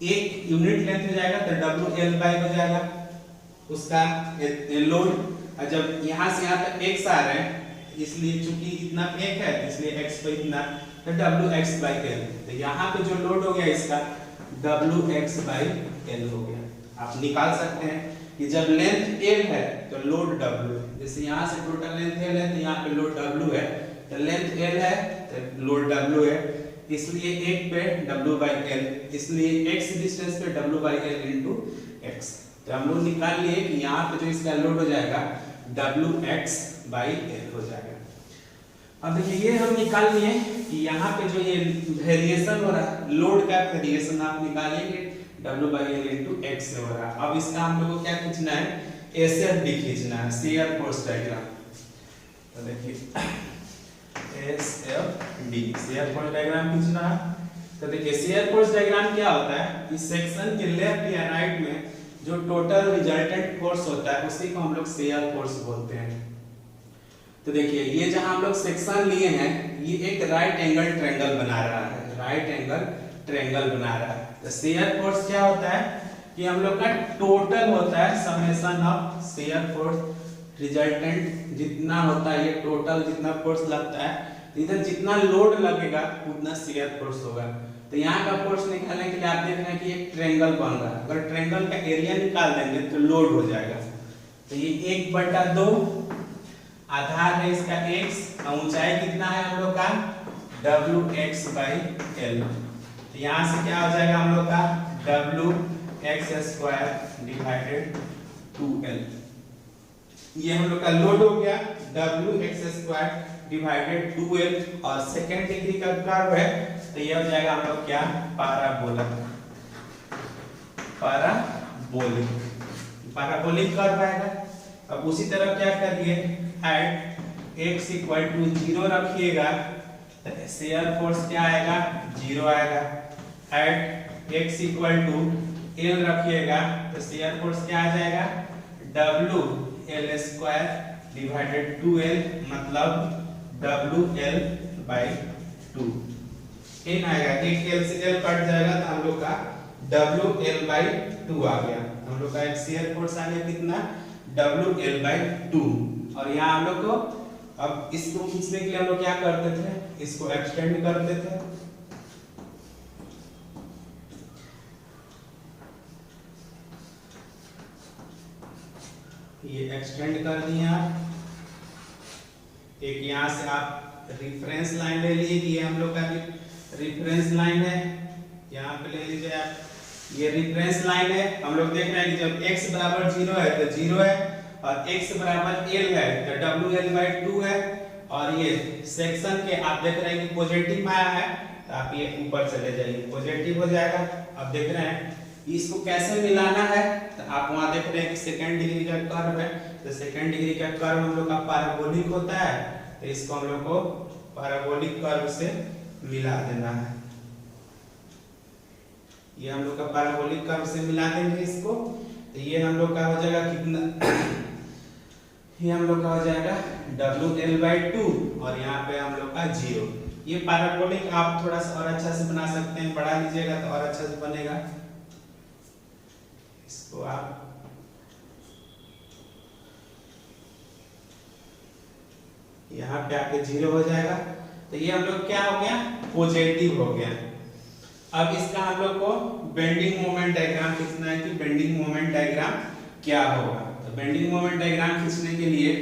एक यूनिट लेंथ हो जाएगा तो WL/हो जाएगा। उसका लोड, जब यहाँ से यहाँ तक x आ रहे हैं इसलिए चूंकि इतना एक है इसलिए x पे इतना, तो Wx/L। तो यहाँ पे जो लोड हो गया इसका Wx/L हो गया। आप निकाल सकते हैं कि जब लेंथ L है तो लोड W है। जैसे यहाँ से टोटल लेंथ L है तो यहाँ पे लोड W है, तो लेंथ L है तो लोड W है, इसलिए एक पे W/L, इसलिए x डिस्टेंस पे W/L इंटू x। तो हम लोग निकाल लिए कि यहाँ पे जो इसका लोड हो जाएगा Wx/L हो जाएगा। अब देखिए ये हम निकाल लिए कि यहाँ पे जो ये वेरिएशन हो रहा है, लोड का वेरिएशन आप निकालिए W/L इंटू x से हो रहा है। अब इसका हम लोग को क्या खींचना है, SFD खींचना है, शेयर फोर्स डायग्राम। तो देखिए SFD शेयर फोर्स डायग्राम खींचना है। तो देखिए शेयर फोर्स डायग्राम क्या होता है, इस सेक्शन के लेफ्ट या राइट में जो टोटल रिजल्टेंट फोर्स होता है उसी को हम लोग शेयर फोर्स बोलते हैं। तो देखिए ये जहां हम लोग सेक्शन लिए हैं ये एक राइट एंगल ट्रायंगल बना रहा है, राइट एंगल ट्रायंगल बना रहा है। तो शेयर फोर्स क्या होता है कि हम लोग का टोटल होता है summation of shear force resultant जितना होता है, ये टोटल जितना फोर्स लगता है, इधर जितना लोड लगेगा उतना शेयर फोर्स होगा। तो यहाँ का फोर्स निकालने के लिए आप देख रहे हैं कि एक ट्रायंगल बन रहा है, अगर ट्रायंगल का एरिया निकाल देंगे तो लोड हो जाएगा। तो ये 1/2 आधार है इसका x, ऊंचाई कितना है हम लोग का Wx/L। तो यहाँ से क्या हो जाएगा हम लोग का Wx² / 2L। ये हम लोग का लोड हो गया Wx² / 2L, और सेकेंड डिग्री का कर्व है तो ये हो जाएगा हम लोग क्या, पैराबोलिक कर्व आएगा। अब उसी तरह क्या करिए, एट x = 0 रखिएगा तो शेयर फोर्स क्या आएगा, 0 आएगा। एट x = L रखिएगा तो शेयर फोर्स क्या आ जाएगा, WL² / 2L, मतलब WL/2 इन आएगा। एक L से L कट जाएगा तो हम लोग का WL/2 आ गया। हम लोग का एक शेयर फोर्स आ गया कितना, WL/2। और यहाँ हम लोग को अब इसको खींचने के लिए हम लोग क्या करते थे, इसको एक्सटेंड करते थे। ये एक्सटेंड कर दिए आप। एक यहाँ से आप रिफरेंस लाइन ले लीजिए कि ये हम लोग का रिफरेंस लाइन है, यहाँ पे ले लीजिए आप, ये रिफरेंस लाइन है। हम लोग देख रहे हैं कि जब x = 0 है तो 0 है, और x = L है तो WL/2 है। और ये सेक्शन के आप देख रहे हैं कि पॉजिटिव आया है तो आप ये ऊपर चले जाइए, पॉजिटिव हो जाएगा। अब देख रहे हैं इसको कैसे मिलाना है, तो आप वहां देख रहे हैं कि सेकंड डिग्री का कर्व है, तो सेकंड डिग्री का कर्व हम लोग का पैराबोलिक होता है, तो इसको हम लोग को पैराबोलिक कर्व से मिला देना है। ये हम लोग का पैराबोलिक कर्व से मिला देंगे इसको, तो ये हम लोग का हो जाएगा कितना, ये हम लोग का हो जाएगा WL/2, और यहाँ पे हम लोग का 0। ये पैराबोलिक आप थोड़ा सा और अच्छा से बना सकते हैं, बढ़ा लीजिएगा तो और अच्छा से बनेगा। इसको आप यहाँ पे आके 0 हो जाएगा, तो ये हम लोग क्या हो गया, पॉजिटिव हो गया। अब इसका हम लोग को बेंडिंग मोमेंट डायग्राम खींचना है कि बेंडिंग मोमेंट डायग्राम क्या होगा। तो बेंडिंग मोमेंट डायग्राम खींचने के लिए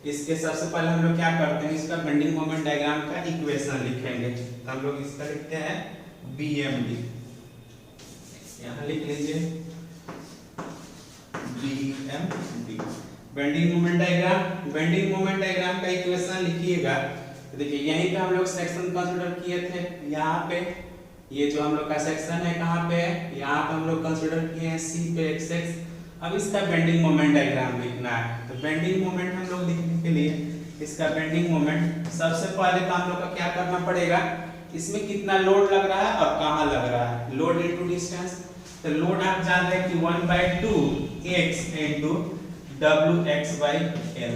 इसके सबसे पहले हम लोग क्या करते हैं, इसका बेंडिंग मोमेंट डायग्राम का इक्वेशन लिखेंगे। तो हम लोग इसका लिखते हैं BMD, यहाँ लिख लीजिए BMD, bending moment diagram. Bending moment diagram का इक्वेशन लिखिएगा। तो देखिए यहीं पे हम लोग सेक्शन कंसीडर किए थे, यहाँ पे ये जो हम लोग का सेक्शन है कहाँ पे है, यहाँ पे हम लोग कंसीडर किए हैं C पे XX। अब इसका बेंडिंग मोमेंट डायग्राम लिखना है। तो बेंडिंग मोमेंट हम लोग लिखने के लिए इसका बेंडिंग मोमेंट, सबसे पहले तो हम लोग का क्या करना पड़ेगा, इसमें कितना लोड लग रहा है और कहाँ लग रहा है, लोड इनटू डिस्टेंस। तो लोड आप जान रहे हैं कि 1/2 x इनटू Wx/L,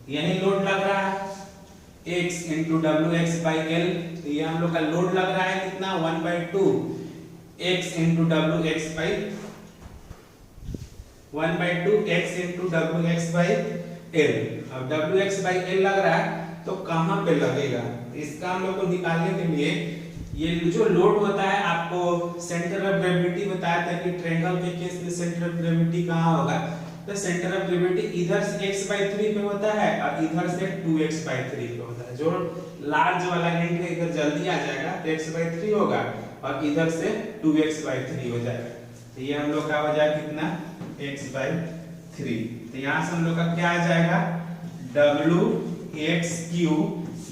यही लोड लग रहा है x इनटू Wx/L। तो ये हम लोग का लोड लग रहा है कितना, 1/2 x into Wx/L 1/2 x into W x by L. अब डब्ल्यू एक्स बाई एल लग रहा है तो कहाँ पे लगेगा, इसका हम लोग को निकालने के लिए ये जो लोड होता है, आपको सेंटर ऑफ ग्रेविटी बताया था कि ट्रायंगल के केस में सेंटर ऑफ ग्रेविटी कहाँ होगा, तो सेंटर ऑफ ग्रेविटी इधर से x/3 पे होता है और इधर से 2x/3 पे होता है। जो लार्ज वाला एंड है इधर जल्दी आ जाएगा तो x/3 होगा और इधर से 2x/3 हो जाएगा। तो ये हम लोग का हो जाएगा कितना, x/3। तो यहाँ से हम लोग का क्या आ जाएगा, wx³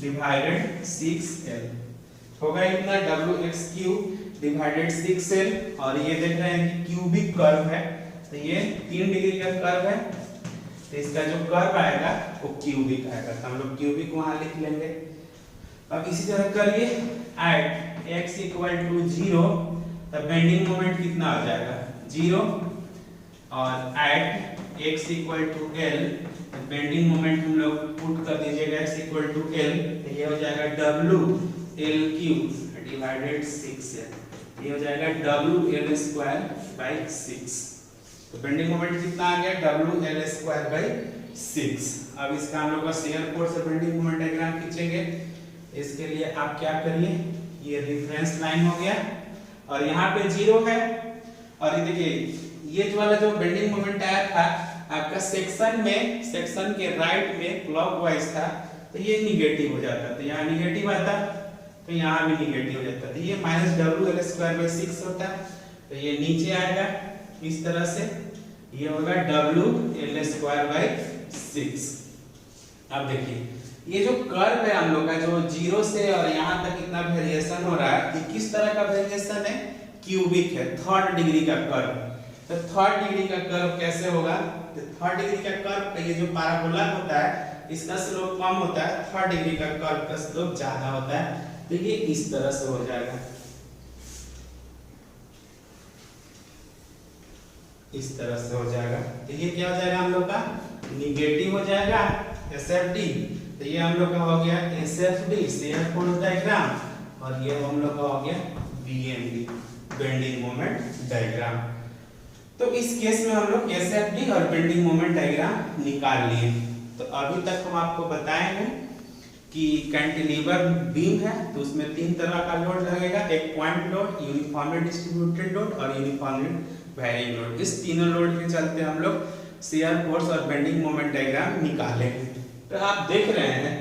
डिवाइडेड 6l होगा इतना, wx³ डिवाइडेड 6l। और ये देख रहे हैं कि क्यूबिक कर्व है, तो ये 3 डिग्री का कर्व है, तो इसका जो कर्व आएगा वो क्यूबिक आएगा, तो हम लोग क्यूबिक वहां लिख लेंगे। अब इसी तरह करिए, एट x = 0 तब बेंडिंग मोमेंट कितना आ जाएगा, 0। और at x = l bending moment हम लोग पुट कर दीजिएगा x = l, तो ये हो जाएगा WL³ डिवाइडेड 6l, ये हो जाएगा WL²/6। तो बेंडिंग मोमेंट कितना आ गया, WL²/6। अब इसका हम लोग का शेयर फोर्स और बेंडिंग मोमेंट डायग्राम खींचेंगे। इसके लिए आप क्या करिए, ये रेफरेंस लाइन हो गया और यहाँ पे 0 है, और ये देखिए ये जो वाला जो बेंडिंग मोमेंट आया था आपका सेक्शन के राइट में क्लॉकवाइज था, तो ये निगेटिव हो जाता, तो यहाँ निगेटिव आता तो यहाँ भी निगेटिव हो जाता, तो ये -WL²/6 होता, तो ये नीचे आएगा इस तरह से, ये होगा WL²/6। अब देखिए ये जो कर्व है हम लोग का, जो 0 से और यहाँ तक कितना वेरिएशन हो रहा है, ये किस तरह का वेरिएशन है, क्यूबिक है, 3rd डिग्री का कर्व। तो 3rd डिग्री का कर्व कैसे होगा, तो 3rd डिग्री का कर्व का ये जो पैराबोला होता है इसका स्लोप कम होता है, 3rd डिग्री का कर्व का स्लोप ज्यादा होता है, तो ये इस तरह से हो जाएगा, इस तरह से हो जाएगा। तो ये क्या हो जाएगा हम लोग का, निगेटिव हो जाएगा SFD, तो ये हम लोग का हो गया SFD शेयर फोर्स डायग्राम, और ये हम लोग का हो गया BMD बेंडिंग मोमेंट डायग्राम। तो इस केस में हम लोग SFD और बेंडिंग मोमेंट डायग्राम निकाल लिए। तो अभी तक हम आपको बताए हैं कि कैंटिलीवर बीम है तो उसमें 3 तरह का लोड लगेगा, एक point load, uniformly distributed load और यूनिफॉर्मली वैरिंग लोड। इस तीनों लोड के चलते हम लोग शेयर फोर्स और बेंडिंग मोमेंट डायग्राम निकालेंगे। तो आप देख रहे हैं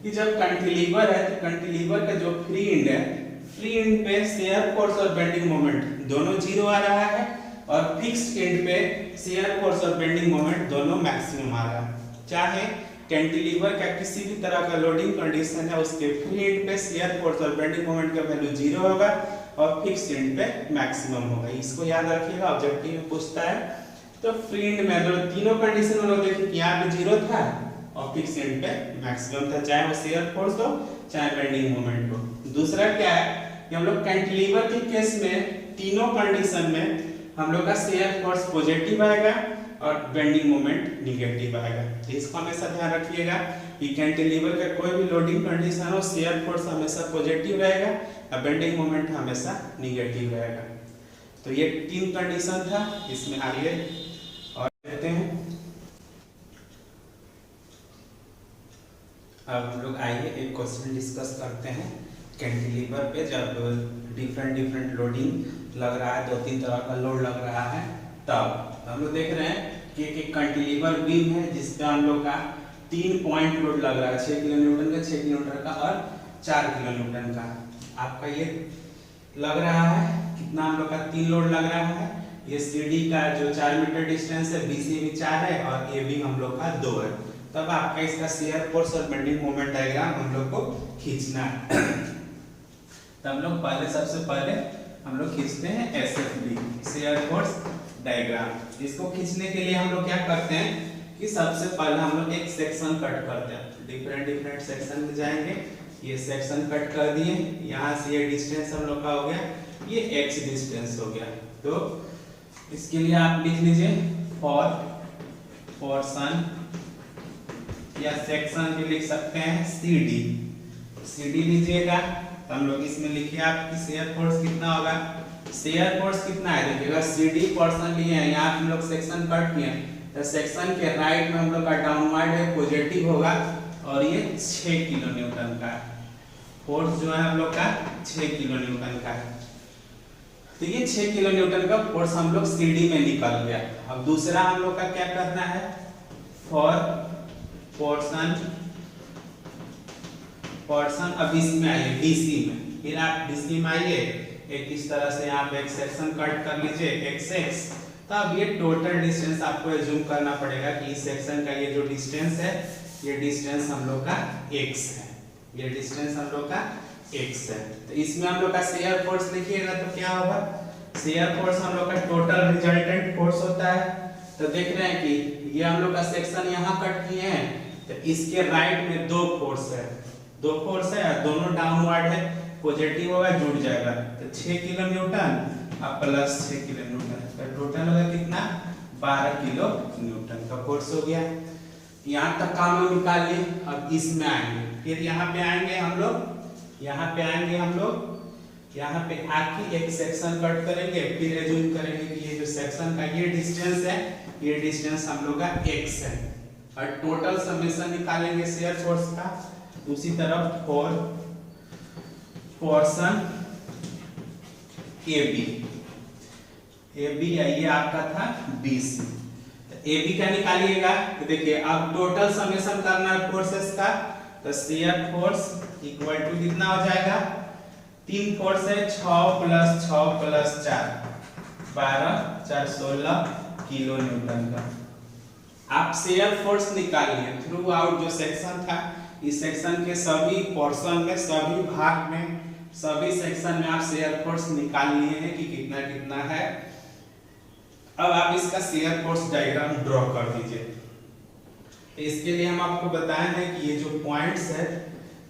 कि जब कैंटिलीवर है तो कैंटिलीवर का जो फ्री एंड है, फ्री एंड पे शेयर फोर्स और बेंडिंग मोमेंट दोनों 0 आ रहा है, और फिक्स्ड एंड पे शेयर फोर्स और बेंडिंग मोमेंट दोनों मैक्सिमम आ रहा है। चाहे कैंटिलीवर का किसी भी तरह का लोडिंग कंडीशन है, उसके फ्री एंड पे शेयर फोर्स और बेंडिंग मोमेंट का वैल्यू 0 होगा और फिक्स्ड एंड पे मैक्सिमम होगा। इसको याद रखिएगा, ऑब्जेक्टिव में पूछता है। तो फ्री एंड में अगर तीनों कंडीशन हम लोग देखें कि यहाँ पे 0 था और फिक्स्ड एंड पे मैक्सिमम था, चाहे वो शेयर फोर्स हो चाहे बेंडिंग मोमेंट हो। दूसरा क्या है कि हम लोग कैंटिलीवर के केस में तीनों कंडीशन में हम लोग का शेयर फोर्स पॉजिटिव आएगा और बेंडिंग मोमेंट निगेटिव आएगा। तो इसको हमेशा ध्यान रखिएगा कि कैंटिलीवर का कोई भी लोडिंग कंडीशन हो, शेयर फोर्स हमेशा पॉजिटिव रहेगा और बेंडिंग मोमेंट हमेशा निगेटिव रहेगा। तो ये 3 कंडीशन था, इसमें आइए और लेते हैं। अब हम लोग आइए एक क्वेश्चन डिस्कस करते हैं। कैंटिलीवर पे जब डिफरेंट लोडिंग लग रहा है, 2-3 तरह का लोड लग रहा है, तब हम लोग देख रहे हैं कि एक कैंटिलीवर बीम है जिसका हम लोग का 3 पॉइंट लोड लग रहा है, 6 किलो न्यूटन का, 6 किलोमीटर का और 4 किलो न्यूटन का। आपका ये लग रहा है कितना, हम लोग का 3 लोड लग रहा है। ये CD का जो 4 मीटर डिस्टेंस है, BC भी 4 है और AB हम लोग का 2 है। तब आपका इसका शेयर फोर्स और बेंडिंग मोमेंट डायग्राम हम लोग को खींचना है। तो हम लोग सबसे पहले हम लोग खींचते हैं SFD शेयर फोर्स डायग्राम। इसको खींचने के लिए हम लोग क्या करते हैं कि सबसे पहले हम लोग एक सेक्शन कट करते हैं। डिफरेंट सेक्शन में जाएंगे, ये सेक्शन कट कर दिए, यहाँ से ये डिस्टेंस हम लोग का हो गया, ये x डिस्टेंस हो गया। तो इसके लिए आप लिख लीजिए फॉर पोर्शन या सेक्शन भी लिख सकते हैं CD लीजिएगा। तो हम लोग इसमें लिखिए आपकी शेयर फोर्स कितना होगा, शेयर फोर्स कितना है देखिएगा, CD पोर्शन लिए हैं, यहाँ हम लोग सेक्शन कट किए हैं, तो सेक्शन के राइट में हम लोग का डाउनवर्ड है पॉजिटिव होगा और ये 6 किलो न्यूटन का है। फोर्स जो है हम लोग का 6 किलो न्यूटन का है। तो ये 6 किलो न्यूटन का फोर्स हम लोग CD में निकल गया। अब दूसरा हम लोग का क्या करना है, फॉर पोर्शन अब इसमें आइए BC में, फिर आप BC में आइए, एक इस तरह से यहाँ पे एक सेक्शन कट कर लीजिए XX। तो अब ये टोटल डिस्टेंस आपको एज्यूम करना पड़ेगा कि इस सेक्शन का ये जो डिस्टेंस है, ये डिस्टेंस हम लोग का x है, ये डिस्टेंस हम लोग का x है। तो इसमें हम लोग का शेयर फोर्स लिखिएगा तो क्या होगा, शेयर फोर्स हम लोग का टोटल रिजल्टेंट फोर्स होता है। तो देख रहे हैं कि ये हम लोग का सेक्शन यहाँ कट किए हैं, तो इसके राइट में दो फोर्स है और दोनों डाउनवर्ड है, पॉजिटिव होगा जुड़ जाएगा, तो 6 किलो न्यूटन अब प्लस 6 किलो न्यूटन, तो टोटल होगा कितना 12 किलो न्यूटन का फोर्स हो गया। यहाँ तक काम हम निकाल लिए। अब इसमें आएंगे, फिर यहाँ पे आएंगे हम लोग, यहाँ पे आके एक सेक्शन कट करेंगे, फिर एज्यूम करेंगे कि ये जो सेक्शन का ये डिस्टेंस है, ये डिस्टेंस हम लोग का x है, और टोटल समेशन निकालेंगे शेयर फोर्स का। दूसरी तरफ फॉर पोर्शन AB ये आपका था BC, तो AB का निकालिएगा। तो देखिए अब टोटल समेशन करना है फोर्सेस का, तो शेयर फोर्स इक्वल टू कितना हो जाएगा, 3 फोर्स है 6 + 6 + 4 12 4 16 किलो न्यूटन का। आप शेयर फोर्स निकालिए थ्रू आउट जो सेक्शन था, इस सेक्शन के सभी पोर्शन में, सभी भाग में, सभी सेक्शन में आप शेयर फोर्स निकाल लिए हैं कि कितना कितना है। अब आप इसका शेयर फोर्स डायग्राम ड्रॉ कर दीजिए। तो इसके लिए हम आपको बताए हैं कि ये जो पॉइंट्स है,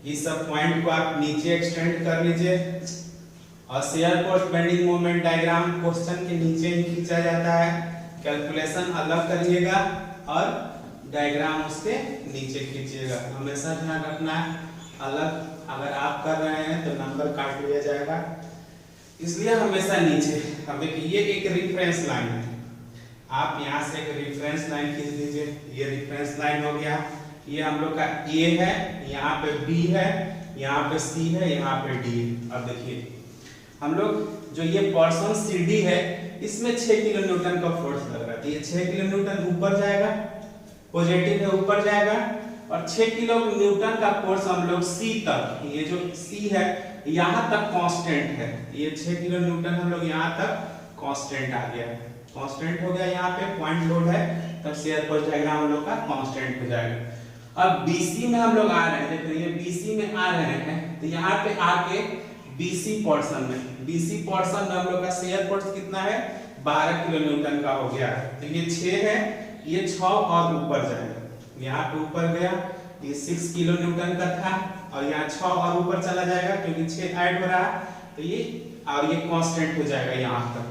इस सब पॉइंट को आप नीचे एक्सटेंड कर लीजिए, और shear force bending moment diagram question के नीचे ही खींचा जाता है। कैलकुलेशन अलग करिएगा और डायग्राम उसके नीचे खींचिएगा, हमेशा ध्यान रखना है। अलग अगर आप कर रहे हैं तो नंबर काट लिया जाएगा, इसलिए हमेशा नीचे। अब देखिए ये एक रेफरेंस लाइन है, आप यहाँ से एक रेफरेंस लाइन खींच लीजिए, ये रेफरेंस लाइन हो गया। ये हम लोग का A है, यहाँ पे B है, यहाँ पे C है, यहाँ पे D है। अब देखिए हम लोग जो ये पोर्शन CD है, इसमें 6 किलो न्यूटन का फोर्स लग रहा है, तो ये 6 किलो न्यूटन ऊपर जाएगा, पॉजिटिव है ऊपर जाएगा, और 6 किलो न्यूटन का फोर्स हम लोग C तक, ये जो C है यहाँ तक कांस्टेंट है, ये 6 किलो न्यूटन हम लोग यहाँ तक कांस्टेंट आ गया, कांस्टेंट हो गया। यहाँ पे पॉइंट लोड है, तब शेयर फोर्स डायग्राम हम लोग का कांस्टेंट हो जाएगा। अब BC में हम लोग आ रहे हैं, देखिए ये BC में आ रहे हैं, तो यहाँ पे आके BC पोर्शन में हम लोग का शेयर फोर्स कितना है 12 किलो न्यूटन का हो गया है। तो ये 6 है, ये 6 और ऊपर जाएगा, यहाँ पे ऊपर गया, ये 6 किलो न्यूटन का था, और यहाँ 6 और ऊपर चला जाएगा क्योंकि 6 ऐड हो रहा है, तो ये और ये कांस्टेंट हो जाएगा यहाँ तक।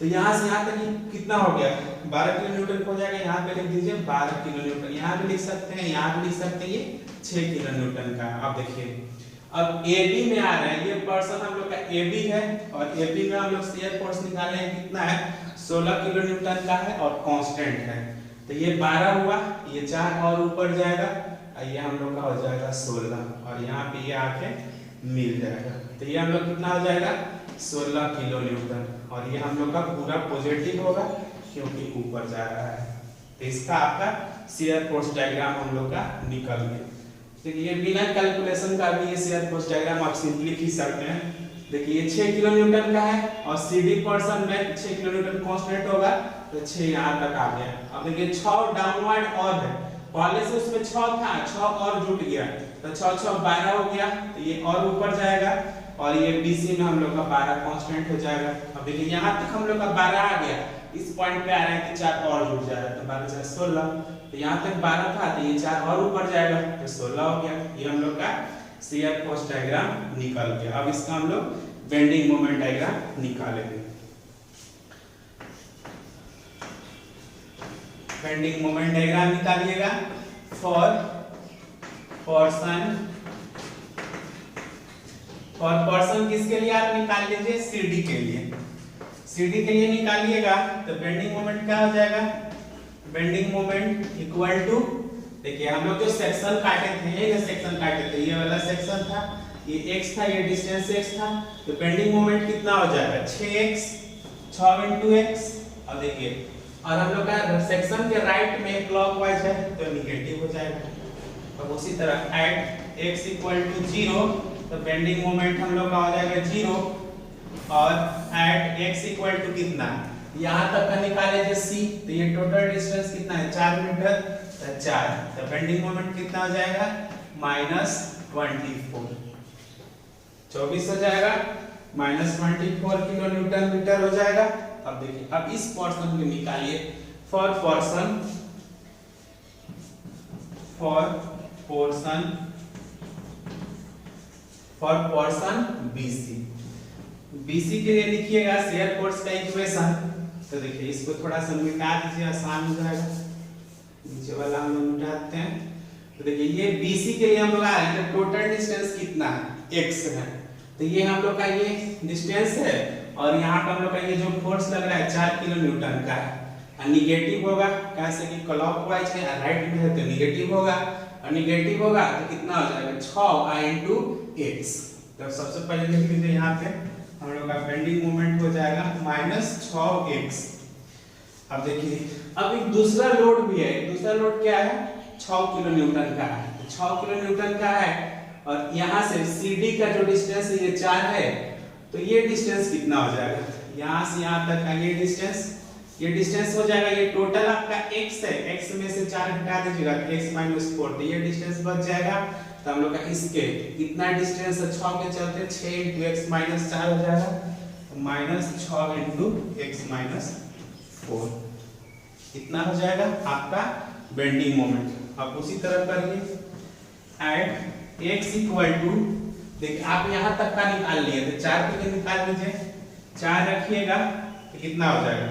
तो यहाँ से यहाँ तक कितना हो गया 12 किलो न्यूटन हो जाएगा। यहाँ पे लिख दीजिए 12 किलो न्यूटन, यहाँ भी लिख सकते हैं, यहाँ भी लिख सकते हैं, ये 6 किलो न्यूटन का। अब देखिए अब AB में आ रहे हैं, ये पर्सन हम लोग का AB है, और AB में हम लोग शेयर फोर्स निकाले हैं, कितना है 16 किलो न्यूटन का है और कांस्टेंट है। तो ये 12 हुआ, ये 4 और ऊपर जाएगा, और ये हम लोग का हो जाएगा 16, और यहाँ पे ये आके मिल जाएगा। तो ये हम लोग कितना हो जाएगा 16 किलो न्यूटन, और ये हम लोग का पूरा पॉजिटिव होगा क्योंकि ऊपर जा रहा है। तो इसका आपका शेयर फोर्स डायग्राम हम लोग का निकल गया। देखिए बिना कैलकुलेशन का भी ये शेयर फोर्स डायग्राम आप सिंपली खींच सकते हैं। देखिए ये 6 किलो न्यूटन का है, और CD पोर्शन में 6 किलो न्यूटन कांस्टेंट होगा, तो 6 यहाँ तक आ गया। अब देखिए 6 डाउनवर्ड और है, पहले से उसमें 6 था, 6 और जुट गया, तो 6 6 12 हो गया, तो ये और ऊपर जाएगा, और ये BC में हम लोग का 12 कांस्टेंट हो जाएगा। अब देखिए यहाँ तक हम लोग का 12 आ गया, इस पॉइंट पे आ रहे हैं तो 4 और जुड़ जाएगा, तो 12 4 16, तो यहाँ तक 12 था, तो ये 4 और ऊपर जाएगा, तो 16 हो गया। ये हम लोग का शेयर फोर्स डायग्राम निकल गया। अब इसका हम लोग बेंडिंग मोमेंट डायग्राम निकालेंगे। बेंडिंग मोमेंट डायग्राम निकालिएगा फॉर पोर्शन और पर्सन किसके लिए आप निकाल लीजिए, सीडी के लिए। सीडी के लिए निकालिएगा तो बेंडिंग मोमेंट क्या हो जाएगा, बेंडिंग मोमेंट इक्वल टू, देखिए हम लोग जो सेक्शन काटे थे, ये ना सेक्शन काटे थे, ये वाला सेक्शन था, ये x था, ये डिस्टेंस x था, तो बेंडिंग मोमेंट कितना हो जाएगा 6x, 6 × x। और देखिए और हम लोग का सेक्शन के राइट में क्लॉकवाइज है तो नेगेटिव हो जाएगा। और उसी तरह एट x = 0 तो बेंडिंग मोमेंट हम लोग का हो जाएगा 0, और एट x = कितना, यहाँ तक का निकाले जो c, तो ये टोटल डिस्टेंस कितना है 4 मीटर, तो 4, तो बेंडिंग मोमेंट कितना हो जाएगा -24, 24 हो जाएगा, -24 किलो न्यूटन मीटर हो जाएगा। अब देखिए अब इस पोर्शन को निकालिए, फॉर पोर्शन BC के लिए लिखिएगा शेयर फोर्स का इक्वेशन। तो देखिए इसको थोड़ा सा मिटा दीजिए, आसान हो जाएगा, नीचे वाला हम लोग मिटाते हैं। तो देखिए ये BC के लिए हम लोग आ रहे हैं, टोटल डिस्टेंस कितना है x है, तो ये हम लोग का ये डिस्टेंस है, और यहाँ पे हम लोग का ये जो फोर्स लग रहा है 4 किलो न्यूटन का है, और निगेटिव होगा कैसे कि क्लॉकवाइज है, राइट में है तो निगेटिव होगा, और निगेटिव होगा तो कितना हो जाएगा 6 × x। तो सबसे पहले लिख लीजिए यहाँ पे हम लोग का बेंडिंग मोमेंट हो जाएगा -6x। अब देखिए अब एक दूसरा लोड भी है, दूसरा लोड क्या है 6 किलो न्यूटन का है, 6 किलो न्यूटन का है, और यहाँ से CD का जो डिस्टेंस है ये 4 है, तो ये डिस्टेंस कितना हो जाएगा, यहाँ से यहाँ तक का ये डिस्टेंस हो जाएगा, ये टोटल आपका x है, x में से 4 हटा दीजिएगा तो x - 4, तो ये डिस्टेंस बच जाएगा। तो हम लोग का इसके कितना डिस्टेंस है 6 के चलते 6 × x - 4 हो जाएगा, तो -6 × x - 4 कितना हो जाएगा आपका बेंडिंग मोमेंट। अब उसी तरह करिए एट x = देखिए आप यहाँ तक का निकाल लिए थे, 4 के लिए निकाल लीजिए, 4 रखिएगा तो कितना हो जाएगा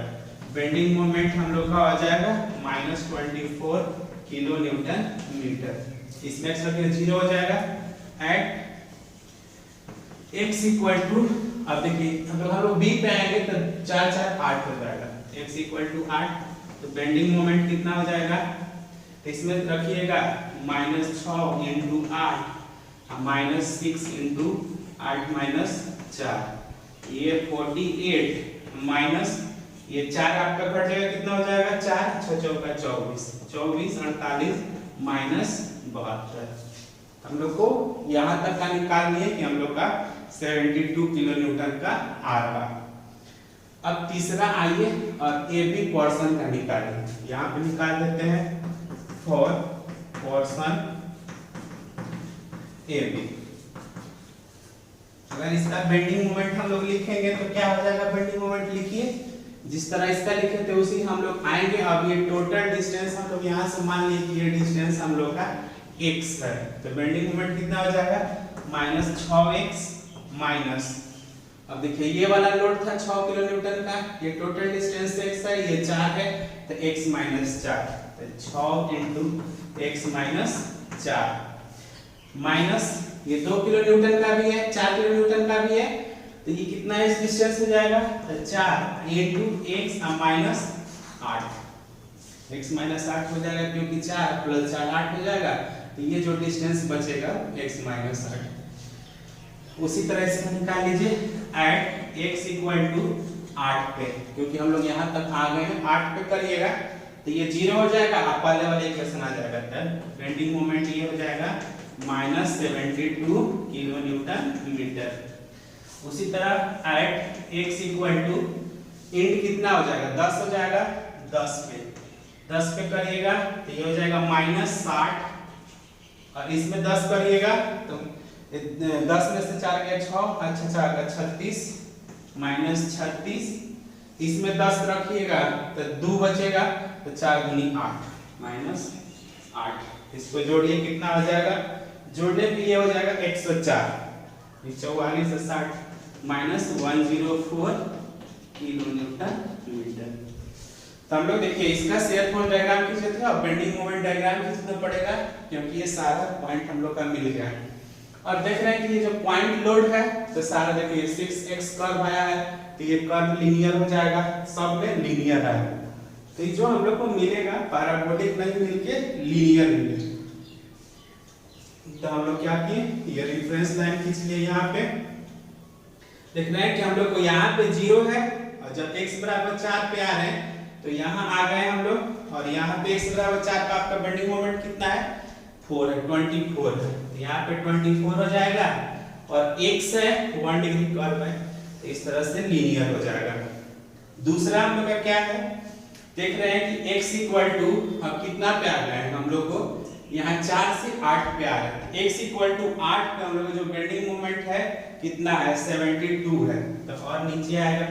बेंडिंग मोमेंट हम लोग का हो जाएगा -24 किलो न्यूटन मीटर। इसमें x रखिए 0 हो जाएगा। एट x = अब देखिए हम लोग b पे आएंगे तो 4 4 8 हो जाएगा, x = 8, तो बेंडिंग मोमेंट कितना हो जाएगा, तो इसमें रखिएगा -6 × 8 -6 × 8 - 4, ये 48 माइनस ये 4 आपका कट जाएगा, कितना हो जाएगा 4 6 चौका 24, 24 48 -72। हम लोग को यहाँ तक का निकाल लिए कि हम लोग का 72 किलो न्यूटन का आ रहा। अब तीसरा आइए और AB पोर्शन का निकालिए, यहाँ पे निकाल देते हैं फॉर पोर्शन AB। अगर इसका बेंडिंग मोमेंट हम लोग लिखेंगे तो क्या हो जाएगा, बेंडिंग मोमेंट लिखिए जिस तरह इसका लिखे थे उसी हम लोग आएंगे। अब ये टोटल डिस्टेंस हम लोग यहाँ से मान लीजिए कि ये डिस्टेंस हम लोग का x है, तो बेंडिंग मोमेंट कितना हो जाएगा -6x माइनस, अब देखिए ये वाला लोड था 6 किलो न्यूटन का, ये टोटल डिस्टेंस x है, ये 4 है, तो x - 4, तो 6 × x - 4 माइनस ये 2 किलो न्यूटन का भी है, 4 किलो न्यूटन का भी है, तो ये कितना इस डिस्टेंस हो जाएगा, तो 4 × x - 8, x - 8 हो जाएगा, क्योंकि 4 + 4 8 हो जाएगा, तो ये जो डिस्टेंस बचेगा x - 8। उसी तरह से निकाल लीजिए एट x = 8 पे, क्योंकि हम लोग यहाँ तक आ गए हैं, 8 पे करिएगा तो ये 0 हो जाएगा, आप पहले वाले इक्वेशन आ जाएगा, तब बेंडिंग मोमेंट ये हो जाएगा -72 किलो न्यूटन मीटर। उसी तरह एट x = इंट कितना हो जाएगा 10 हो जाएगा, 10 पे करिएगा तो ये हो जाएगा -60, और इसमें 10 करिएगा तो 10 में से 4 गया 6, अच्छा 4 का 36 -36, इसमें 10 रखिएगा तो 2 बचेगा, तो 4 × 8 -8, इसको जोड़िए कितना हो जाएगा, जोड़ने पे ये हो जाएगा 104, 44 से 60 -104 किलो न्यूटन मीटर। तो हम लोग देखिए इसका शेयर फोर्स डायग्राम खींचे थे, और बेंडिंग मोमेंट डायग्राम खींचना पड़ेगा, क्योंकि ये सारा पॉइंट हम लोग का मिल गया। अब देख रहे हैं कि ये जो पॉइंट लोड है तो सारा देखिए 6x कर्व आया है, तो ये कर्व लीनियर हो जाएगा, सब में लीनियर आएगा। तो ये जो हम लोग को मिलेगा पैराबोलिक नहीं मिलके लीनियर मिलेगा। तो हम लोग क्या किए, ये रेफरेंस लाइन खींच लिए यहाँ पे। देख रहे हैं कि हम लोग को यहाँ पे 0 है और जब x बराबर 4 पे आ रहे हैं तो यहाँ आ गए हम लोग, और यहाँ पे x बराबर 4 का आपका बेंडिंग मोमेंट कितना है 4 है, 24 है, तो यहाँ पे 24 हो जाएगा और x है 1 डिग्री कर्व है, तो इस तरह से लीनियर हो जाएगा। दूसरा हम लोग का क्या है, देख रहे हैं कि x इक्वल टू अब कितना पे आ गए हैं हम लोग को, यहाँ 4 से 8 पे आ रहे हैं। x इक्वल टू 8 पे हम लोग जो बेंडिंग मोमेंट है कितना है 72 है, तो और नीचे आएगा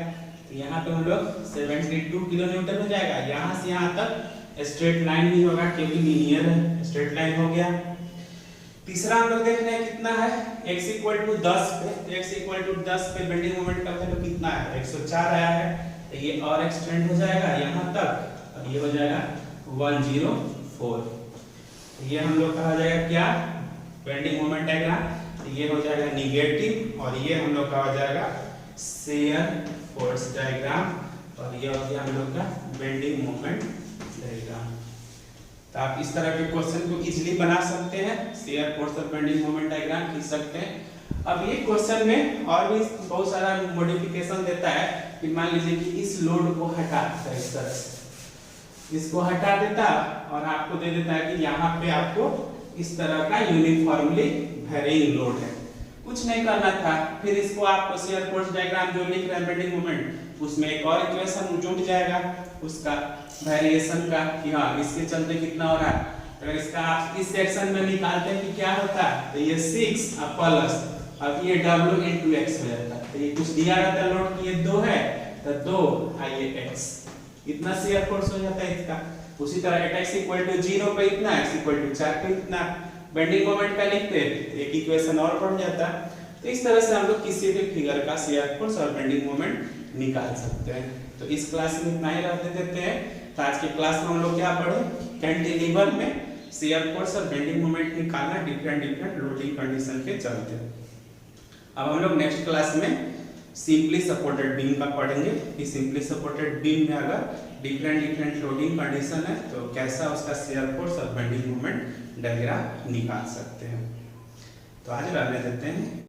तो यहाँ पे हम लोग 72 किलो न्यूटन हो जाएगा। यहाँ से यहाँ तक स्ट्रेट लाइन नहीं होगा क्योंकि लीनियर है, स्ट्रेट लाइन हो गया। तीसरा हम लोग देख रहे हैं कितना है x इक्वल टू 10 पे, x इक्वल टू 10 पे बेंडिंग मोमेंट का वैल्यू कितना है 104 आया है, तो ये और एक्सटेंड हो जाएगा यहाँ तक और ये हो जाएगा 104। ये हम लोग कहा जाएगा क्या बेंडिंग मोमेंट डायग्राम, तो ये हो जाएगा निगेटिव और ये हम लोग का हो जाएगा शेयर फोर्स डायग्राम, और ये हो गया हम लोग का बेंडिंग मोमेंट डायग्राम। तो आप इस तरह के क्वेश्चन को इजीली बना सकते हैं, शेयर फोर्स और बेंडिंग मोमेंट डायग्राम खींच सकते हैं। अब ये क्वेश्चन में और भी बहुत सारा मॉडिफिकेशन देता है कि मान लीजिए कि इस लोड को हटा देता है, इस तरह से इसको हटा देता और आपको दे देता है कि यहाँ पे आपको इस तरह का यूनिफॉर्मली वेरिंग लोड है, कुछ नहीं करना था। फिर इसको आप शेयर फोर्स डायग्राम जो लिख रहे हैं बेंडिंग मोमेंट, उसमें एक और इक्वेशन जुड़ जाएगा उसका वेरिएशन का कि हाँ इसके चलते कितना हो रहा है। अगर इसका आप इस सेक्शन में निकालते हैं कि क्या होता है, तो ये 6 प्लस अब ये W into x हो जाता है, तो ये कुछ दिया रहता है लोड कि ये 2 है तो 2 ये x, इतना शेयर फोर्स हो जाता है इसका। उसी तरह x इक्वल टू 0 पे इतना, x इक्वल टू 4 पे इतना, बेंडिंग मोमेंट का लिखते एक इक्वेशन और बढ़ जाता। तो इस तरह से हम लोग किसी भी फिगर का शेयर फोर्स और बेंडिंग मोमेंट निकाल सकते हैं। तो इस क्लास में इतना ही रहने देते हैं। तो आज के क्लास में हम लोग क्या पढ़े, कैंटिलीवर में शेयर फोर्स और बेंडिंग मोमेंट निकालना डिफरेंट लोडिंग कंडीशन के चलते। अब हम लोग नेक्स्ट क्लास में सिंपली सपोर्टेड बीम का पढ़ेंगे कि सिंपली सपोर्टेड बीम में अगर डिफरेंट लोडिंग कंडीशन है तो कैसा उसका शेयर फोर्स और बेंडिंग मोमेंट डायग्राम निकाल सकते हैं। तो आज रहने देते हैं।